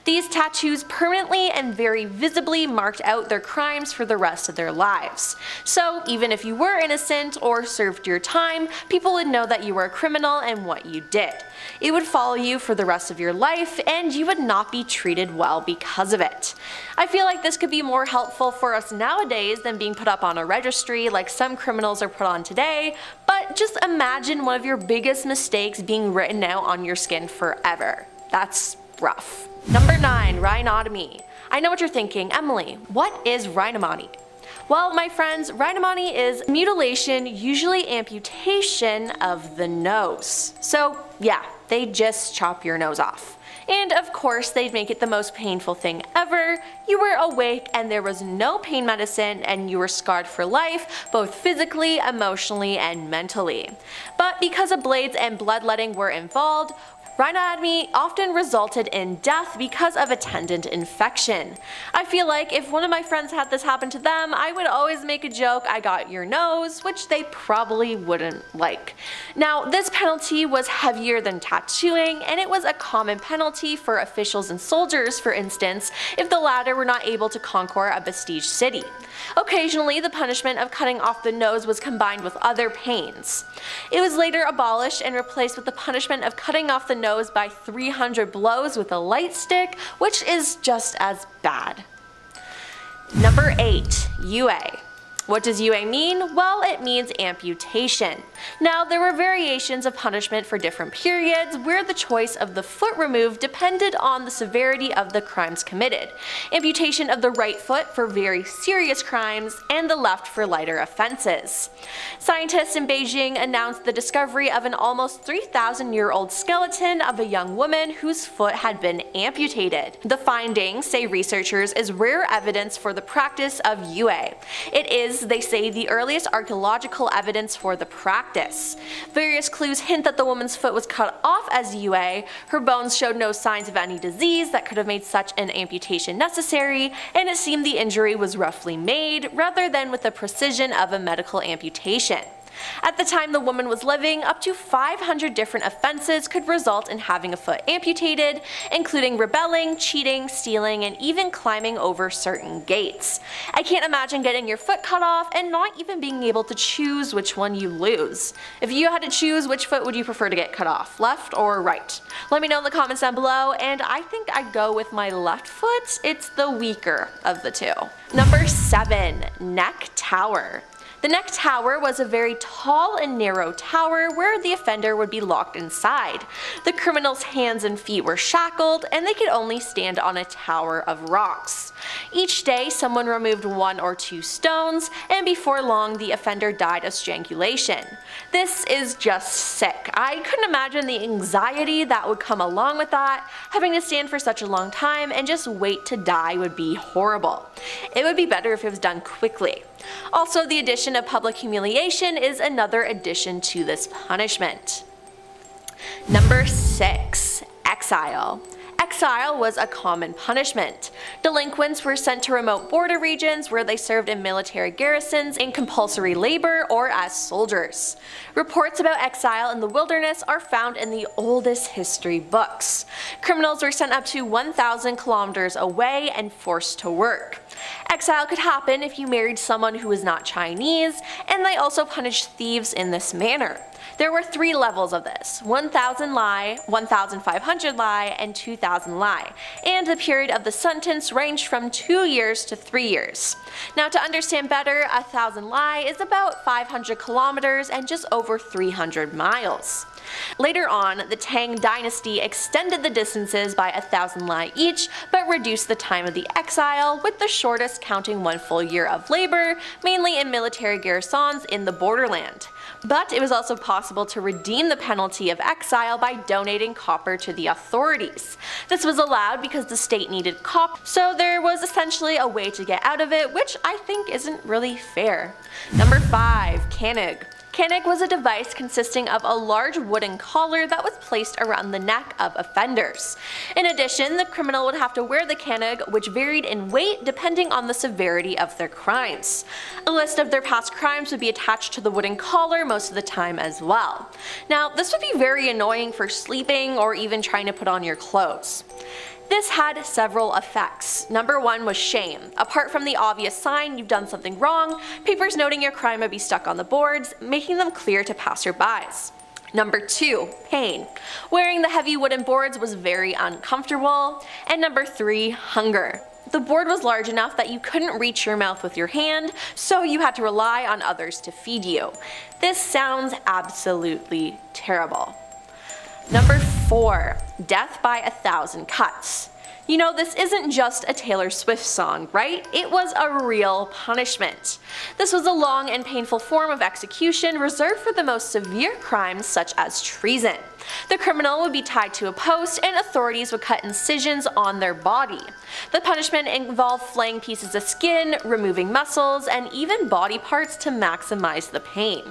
These tattoos permanently and very visibly marked out their crimes for the rest of their lives. So even if you were innocent or served your time, people would know that you were a criminal and what you did. It would follow you for the rest of your life, and you would not be treated well because of it. I feel like this could be more helpful for us nowadays than being put up on a registry like some criminals are put on today, but just imagine one of your biggest mistakes being written out on your skin forever. That's rough. Number 9. Rhinotomy. I know what you're thinking, Emily, what is rhinotomy? Well, my friends, rhinotomy is mutilation, usually amputation of the nose. So yeah, they just chop your nose off. And of course, they'd make it the most painful thing ever. You were awake and there was no pain medicine and you were scarred for life, both physically, emotionally, and mentally. But because of blades and bloodletting were involved, rhinotomy often resulted in death because of a tendon infection. I feel like if one of my friends had this happen to them, I would always make a joke, "I got your nose," which they probably wouldn't like. Now, this penalty was heavier than tattooing, and it was a common penalty for officials and soldiers, for instance, if the latter were not able to conquer a besieged city. Occasionally, the punishment of cutting off the nose was combined with other pains. It was later abolished and replaced with the punishment of cutting off the nose by 300 blows with a light stick, which is just as bad. Number 8. UA. What does UA mean? Well, it means amputation. Now, there were variations of punishment for different periods where the choice of the foot removed depended on the severity of the crimes committed. Amputation of the right foot for very serious crimes and the left for lighter offenses. Scientists in Beijing announced the discovery of an almost 3,000-year-old skeleton of a young woman whose foot had been amputated. The finding, say researchers, is rare evidence for the practice of UA. It is, they say, the earliest archaeological evidence for the practice. Various clues hint that the woman's foot was cut off as UA, her bones showed no signs of any disease that could have made such an amputation necessary, and it seemed the injury was roughly made, rather than with the precision of a medical amputation. At the time the woman was living, up to 500 different offenses could result in having a foot amputated, including rebelling, cheating, stealing, and even climbing over certain gates. I can't imagine getting your foot cut off and not even being able to choose which one you lose. If you had to choose, which foot would you prefer to get cut off, left or right? Let me know in the comments down below, and I think I'd go with my left foot. It's the weaker of the two. Number 7. Neck Tower. The neck tower was a very tall and narrow tower where the offender would be locked inside. The criminal's hands and feet were shackled, and they could only stand on a tower of rocks. Each day someone removed 1 or 2 stones, and before long the offender died of strangulation. This is just sick. I couldn't imagine the anxiety that would come along with that. Having to stand for such a long time and just wait to die would be horrible. It would be better if it was done quickly. Also, the addition of public humiliation is another addition to this punishment. Number 6. Exile. Exile was a common punishment. Delinquents were sent to remote border regions where they served in military garrisons, in compulsory labor, or as soldiers. Reports about exile in the wilderness are found in the oldest history books. Criminals were sent up to 1,000 kilometers away and forced to work. Exile could happen if you married someone who was not Chinese, and they also punished thieves in this manner. There were 3 levels of this: 1,000 Lai, 1,500 Lai, and 2,000 Lai, and the period of the sentence ranged from 2 years to 3 years. Now, to understand better, 1,000 Lai is about 500 kilometers and just over 300 miles. Later on, the Tang dynasty extended the distances by 1,000 Lai each, but reduced the time of the exile, with the shortest counting 1 full year of labor, mainly in military garrisons in the borderland. But it was also possible to redeem the penalty of exile by donating copper to the authorities. This was allowed because the state needed copper, so there was essentially a way to get out of it, which I think isn't really fair. Number 5. Cannig. Cannig was a device consisting of a large wooden collar that was placed around the neck of offenders. In addition, the criminal would have to wear the cannig, which varied in weight depending on the severity of their crimes. A list of their past crimes would be attached to the wooden collar most of the time as well. Now, this would be very annoying for sleeping or even trying to put on your clothes. This had several effects. Number 1 was shame. Apart from the obvious sign you've done something wrong, papers noting your crime would be stuck on the boards, making them clear to passerbys. Number 2, pain. Wearing the heavy wooden boards was very uncomfortable. And number 3, hunger. The board was large enough that you couldn't reach your mouth with your hand, so you had to rely on others to feed you. This sounds absolutely terrible. Number 4, death by 1,000 cuts. You know, this isn't just a Taylor Swift song, right? It was a real punishment. This was a long and painful form of execution reserved for the most severe crimes such as treason. The criminal would be tied to a post and authorities would cut incisions on their body. The punishment involved flaying pieces of skin, removing muscles, and even body parts to maximize the pain.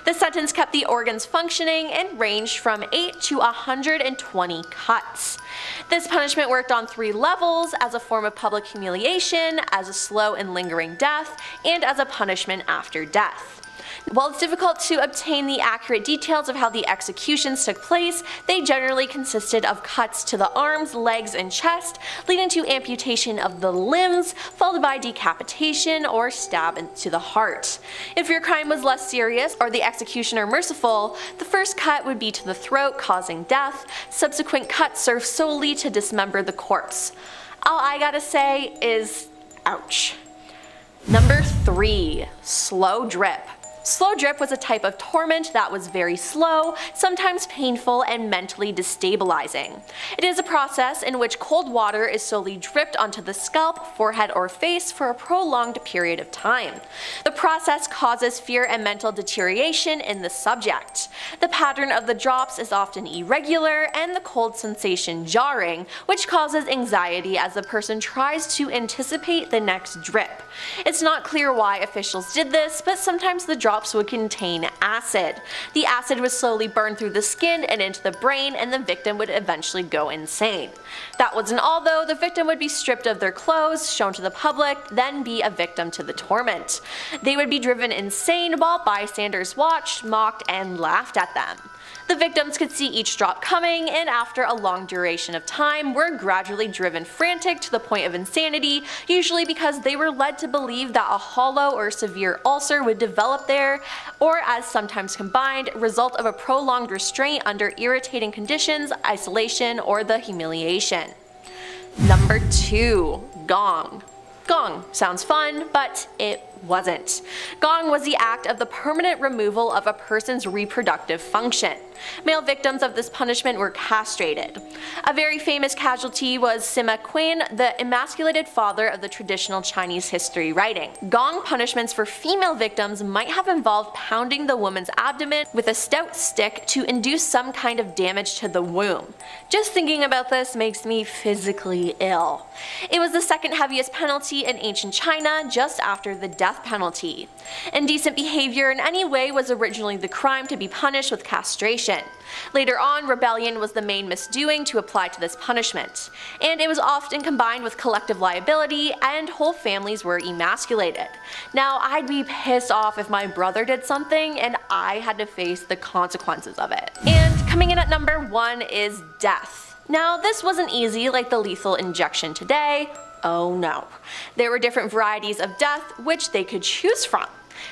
The sentence kept the organs functioning and ranged from 8 to 120 cuts. This punishment worked on 3 levels: as a form of public humiliation, as a slow and lingering death, and as a punishment after death. While it's difficult to obtain the accurate details of how the executions took place, they generally consisted of cuts to the arms, legs, and chest, leading to amputation of the limbs, followed by decapitation or stab into the heart. If your crime was less serious or the executioner merciful, the first cut would be to the throat, causing death. Subsequent cuts served solely to dismember the corpse. All I gotta say is, ouch. Number 3, slow drip. Slow drip was a type of torment that was very slow, sometimes painful, and mentally destabilizing. It is a process in which cold water is slowly dripped onto the scalp, forehead, or face for a prolonged period of time. The process causes fear and mental deterioration in the subject. The pattern of the drops is often irregular and the cold sensation jarring, which causes anxiety as the person tries to anticipate the next drip. It's not clear why officials did this, but sometimes the drops drops would contain acid. The acid would slowly burn through the skin and into the brain, and the victim would eventually go insane. That wasn't all though. The victim would be stripped of their clothes, shown to the public, then be a victim to the torment. They would be driven insane while bystanders watched, mocked, and laughed at them. The victims could see each drop coming, and after a long duration of time were gradually driven frantic to the point of insanity, usually because they were led to believe that a hollow or severe ulcer would develop there, or as sometimes combined, result of a prolonged restraint under irritating conditions, isolation, or the humiliation. Number 2. Gong. Gong sounds fun, but it wasn't. Gong was the act of the permanent removal of a person's reproductive function. Male victims of this punishment were castrated. A very famous casualty was Sima Qian, the emasculated father of the traditional Chinese history writing. Gong punishments for female victims might have involved pounding the woman's abdomen with a stout stick to induce some kind of damage to the womb. Just thinking about this makes me physically ill. It was the second heaviest penalty in ancient China, just after the death penalty. Indecent behavior in any way was originally the crime to be punished with castration. Later on, rebellion was the main misdoing to apply to this punishment, and it was often combined with collective liability, and whole families were emasculated. Now, I'd be pissed off if my brother did something and I had to face the consequences of it. And coming in at number 1 is death. Now, this wasn't easy like the lethal injection today. Oh no. There were different varieties of death which they could choose from.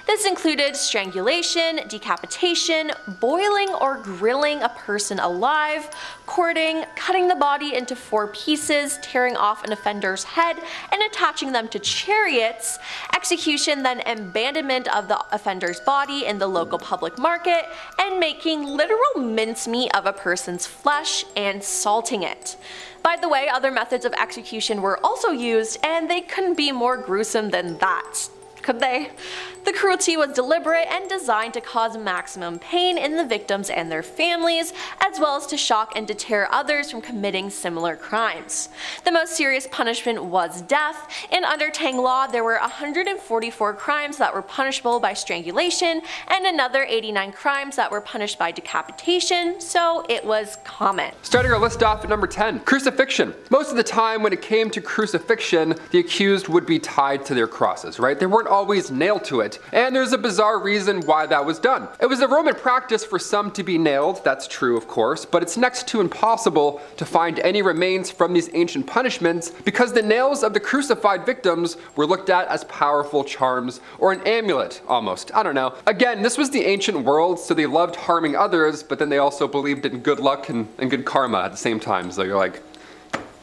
This included strangulation, decapitation, boiling or grilling a person alive, quartering, cutting the body into 4 pieces, tearing off an offender's head and attaching them to chariots, execution then abandonment of the offender's body in the local public market, and making literal mincemeat of a person's flesh and salting it. By the way, other methods of execution were also used, and they couldn't be more gruesome than that. Could they? The cruelty was deliberate and designed to cause maximum pain in the victims and their families, as well as to shock and deter others from committing similar crimes. The most serious punishment was death, and under Tang law there were 144 crimes that were punishable by strangulation, and another 89 crimes that were punished by decapitation, so it was common. Starting our list off at number 10, crucifixion. Most of the time when it came to crucifixion, the accused would be tied to their crosses, right? They weren't always nailed to it, and there's a bizarre reason why that was done. It was a Roman practice for some to be nailed, that's true of course, but it's next to impossible to find any remains from these ancient punishments because the nails of the crucified victims were looked at as powerful charms or an amulet almost. I don't know. Again, this was the ancient world, so they loved harming others, but then they also believed in good luck and good karma at the same time, so you're like,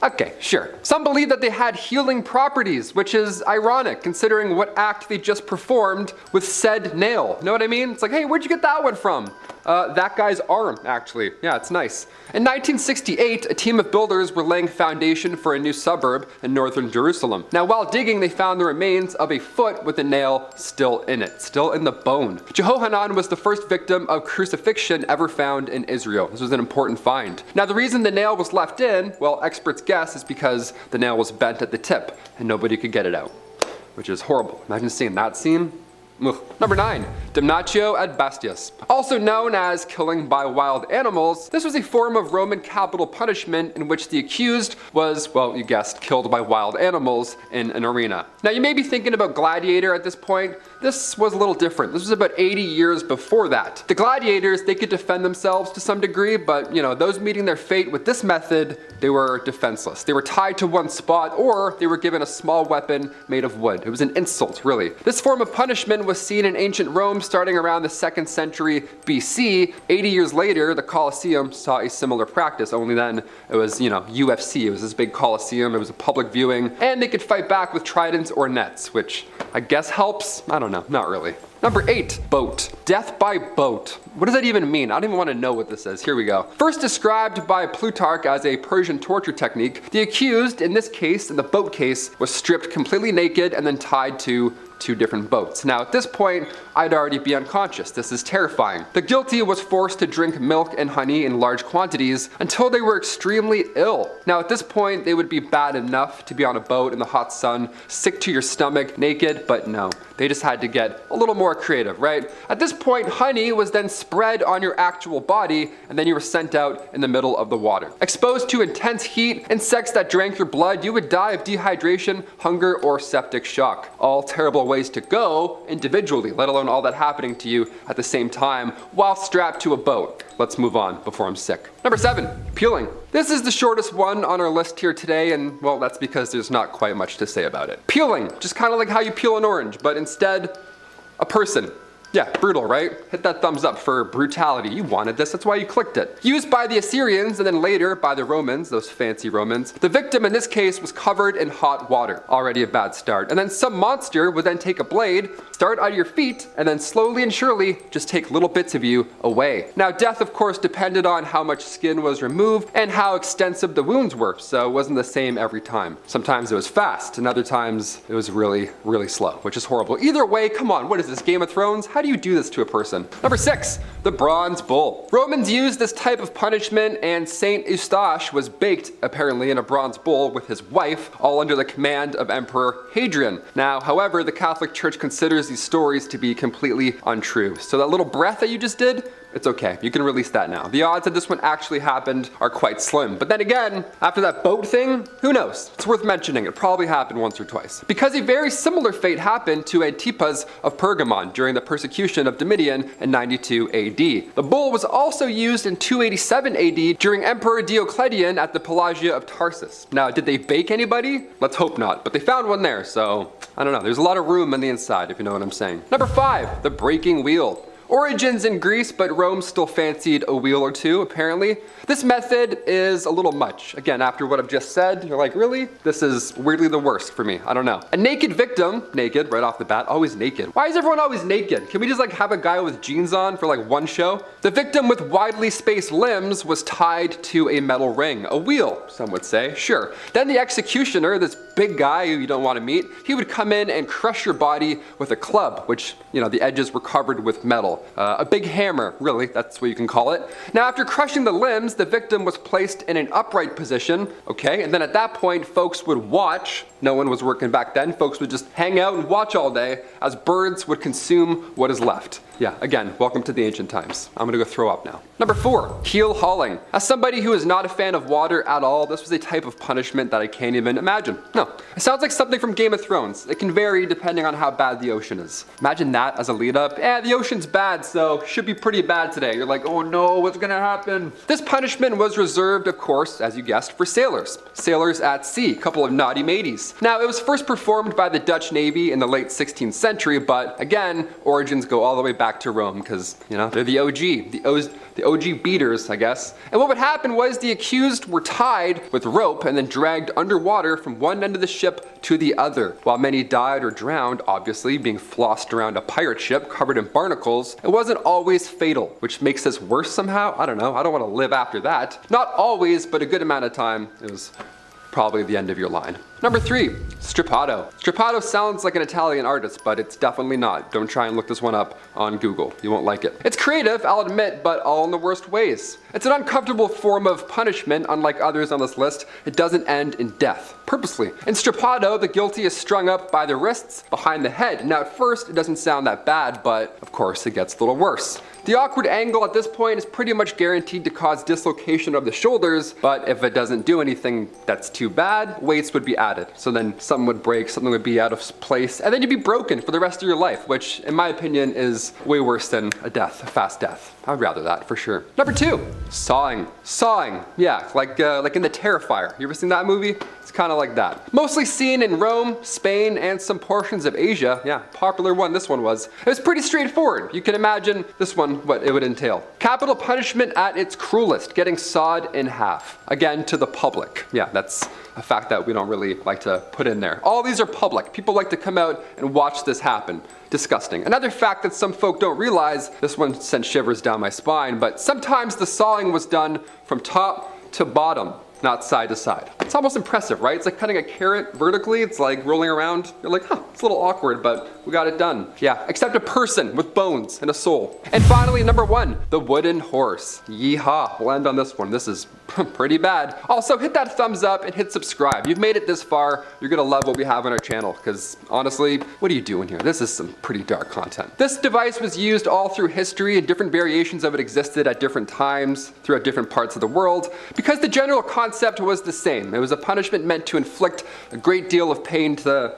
okay, sure. Some believe that they had healing properties, which is ironic considering what act they just performed with said nail. Know what I mean? It's like, hey, where'd you get that one from? That guy's arm, actually. Yeah, it's nice. In 1968, a team of builders were laying foundation for a new suburb in northern Jerusalem. Now, while digging, they found the remains of a foot with a nail still in it, still in the bone. Jehohanan was the first victim of crucifixion ever found in Israel. This was an important find. Now, the reason the nail was left in, well, experts guess, is because the nail was bent at the tip and nobody could get it out, which is horrible. Imagine seeing that scene. Ugh. Number 9, damnatio ad bestias. Also known as killing by wild animals, this was a form of Roman capital punishment in which the accused was, well, you guessed, killed by wild animals in an arena. Now you may be thinking about Gladiator at this point. This was a little different. This was about 80 years before that. The gladiators, they could defend themselves to some degree, but those meeting their fate with this method, they were defenseless. They were tied to one spot, or they were given a small weapon made of wood. It was an insult, really. This form of punishment was seen in ancient Rome starting around the 2nd century BC. 80 years later, the Colosseum saw a similar practice, only then it was, UFC. It was this big Colosseum, it was a public viewing, and they could fight back with tridents or nets, which I guess helps. I don't know, not really. Number 8, boat. Death by boat. What does that even mean? I don't even want to know what this is. Here we go. First described by Plutarch as a Persian torture technique, the accused, in this case, in the boat case, was stripped completely naked and then tied to 2 different boats. Now at this point, I'd already be unconscious. This is terrifying. The guilty was forced to drink milk and honey in large quantities until they were extremely ill. Now at this point, they would be bad enough to be on a boat in the hot sun, sick to your stomach, naked, but no. They just had to get a little more more creative, right? At this point, honey was then spread on your actual body, and then you were sent out in the middle of the water. Exposed to intense heat, insects that drank your blood, you would die of dehydration, hunger, or septic shock. All terrible ways to go individually, let alone all that happening to you at the same time while strapped to a boat. Let's move on before I'm sick. Number 7, peeling. This is the shortest one on our list here today, and well, that's because there's not quite much to say about it. Peeling, just kind of like how you peel an orange, but instead, a person. Yeah, brutal, right? Hit that thumbs up for brutality. You wanted this, that's why you clicked it. Used by the Assyrians and then later by the Romans, those fancy Romans. The victim in this case was covered in hot water. Already a bad start. And then some monster would then take a blade, start at your feet, and then slowly and surely just take little bits of you away. Now, death, of course, depended on how much skin was removed and how extensive the wounds were, so it wasn't the same every time. Sometimes it was fast, and other times it was really, really slow, which is horrible. Either way, come on, what is this, Game of Thrones? How do you do this to a person? Number 6, the bronze bull. Romans used this type of punishment, and Saint Eustache was baked, apparently, in a bronze bull with his wife, all under the command of Emperor Hadrian. Now, however, the Catholic Church considers these stories to be completely untrue. So that little breath that you just did, it's okay, you can release that now. The odds that this one actually happened are quite slim. But then again, after that boat thing, who knows? It's worth mentioning, it probably happened once or twice. Because a very similar fate happened to Antipas of Pergamon during the persecution of Domitian in 92 AD. The bull was also used in 287 AD during Emperor Diocletian at the Pelagia of Tarsus. Now, did they bake anybody? Let's hope not, but they found one there, so I don't know. There's a lot of room on the inside, if you know what I'm saying. Number 5, the breaking wheel. Origins in Greece, but Rome still fancied a wheel or two, apparently. This method is a little much. Again, after what I've just said, you're like, really? This is weirdly the worst for me. I don't know. A naked victim, naked right off the bat, always naked. Why is everyone always naked? Can we just like have a guy with jeans on for like one show? The victim with widely spaced limbs was tied to a metal ring, a wheel, some would say, sure. Then the executioner, this big guy who you don't want to meet, he would come in and crush your body with a club, which, you know, the edges were covered with metal. A big hammer, really, that's what you can call it. Now, after crushing the limbs, the victim was placed in an upright position, okay, and then at that point, folks would watch. No one was working back then. Folks would just hang out and watch all day as birds would consume what is left. Yeah, again, welcome to the ancient times. I'm gonna go throw up now. Number 4, keel hauling. As somebody who is not a fan of water at all, this was a type of punishment that I can't even imagine. No, it sounds like something from Game of Thrones. It can vary depending on how bad the ocean is. Imagine that as a lead up. The ocean's bad, so should be pretty bad today. You're like, oh no, what's gonna happen? This punishment was reserved, of course, as you guessed, for sailors. Sailors at sea, a couple of naughty mateys. Now, it was first performed by the Dutch Navy in the late 16th century, but again, origins go all the way back to Rome, because, you know, they're the OG, the OG beaters, I guess. And what would happen was the accused were tied with rope and then dragged underwater from one end of the ship to the other. While many died or drowned, obviously, being flossed around a pirate ship covered in barnacles, it wasn't always fatal, which makes this worse somehow. I don't know, I don't want to live after that. Not always, but a good amount of time, it was probably the end of your line. Number 3, strappato. Strappato sounds like an Italian artist, but it's definitely not. Don't try and look this one up on Google. You won't like it. It's creative, I'll admit, but all in the worst ways. It's an uncomfortable form of punishment. Unlike others on this list, it doesn't end in death, purposely. In strappato, the guilty is strung up by the wrists behind the head. Now, at first, it doesn't sound that bad, but of course, it gets a little worse. The awkward angle at this point is pretty much guaranteed to cause dislocation of the shoulders, but if it doesn't do anything that's too bad, weights would be added. So then something would break, something would be out of place, and then you'd be broken for the rest of your life, which in my opinion is way worse than a death, a fast death. I'd rather that for sure. Number 2, sawing. Sawing, yeah, like in the Terrifier. You ever seen that movie? It's kind of like that. Mostly seen in Rome, Spain, and some portions of Asia. Yeah, popular one this one was. It was pretty straightforward. You can imagine this one, what it would entail. Capital punishment at its cruelest, getting sawed in half. Again, to the public. Yeah, that's a fact that we don't really like to put in there. All these are public. People like to come out and watch this happen. Disgusting. Another fact that some folk don't realize, this one sent shivers down my spine, but sometimes the sawing was done from top to bottom, not side to side. It's almost impressive, right? It's like cutting a carrot vertically. It's like rolling around. You're like, huh, it's a little awkward, but we got it done. Yeah, except a person with bones and a soul. And finally, number 1, the wooden horse. Yeehaw. We'll end on this one. This is Pretty bad. Also, hit that thumbs up and hit subscribe. You've made it this far, you're gonna love what we have on our channel, because honestly, what are you doing here? This is some pretty dark content. This device was used all through history, and different variations of it existed at different times throughout different parts of the world, because the general concept was the same. It was a punishment meant to inflict a great deal of pain to the,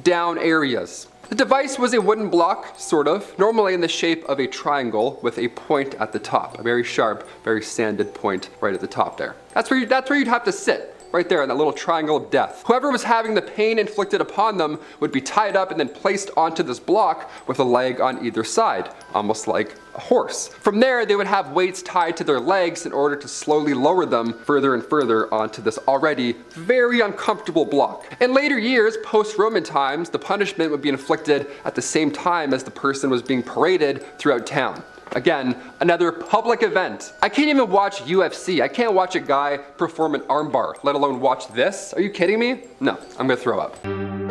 down areas. The device was a wooden block, sort of, normally in the shape of a triangle with a point at the top, a very sharp, very sanded point right at the top there. That's where you'd have to sit. Right there in that little triangle of death. Whoever was having the pain inflicted upon them would be tied up and then placed onto this block with a leg on either side, almost like a horse. From there, they would have weights tied to their legs in order to slowly lower them further and further onto this already very uncomfortable block. In later years, post-Roman times, the punishment would be inflicted at the same time as the person was being paraded throughout town. Again, another public event. I can't even watch UFC. I can't watch a guy perform an armbar, let alone watch this. Are you kidding me? No, I'm gonna throw up.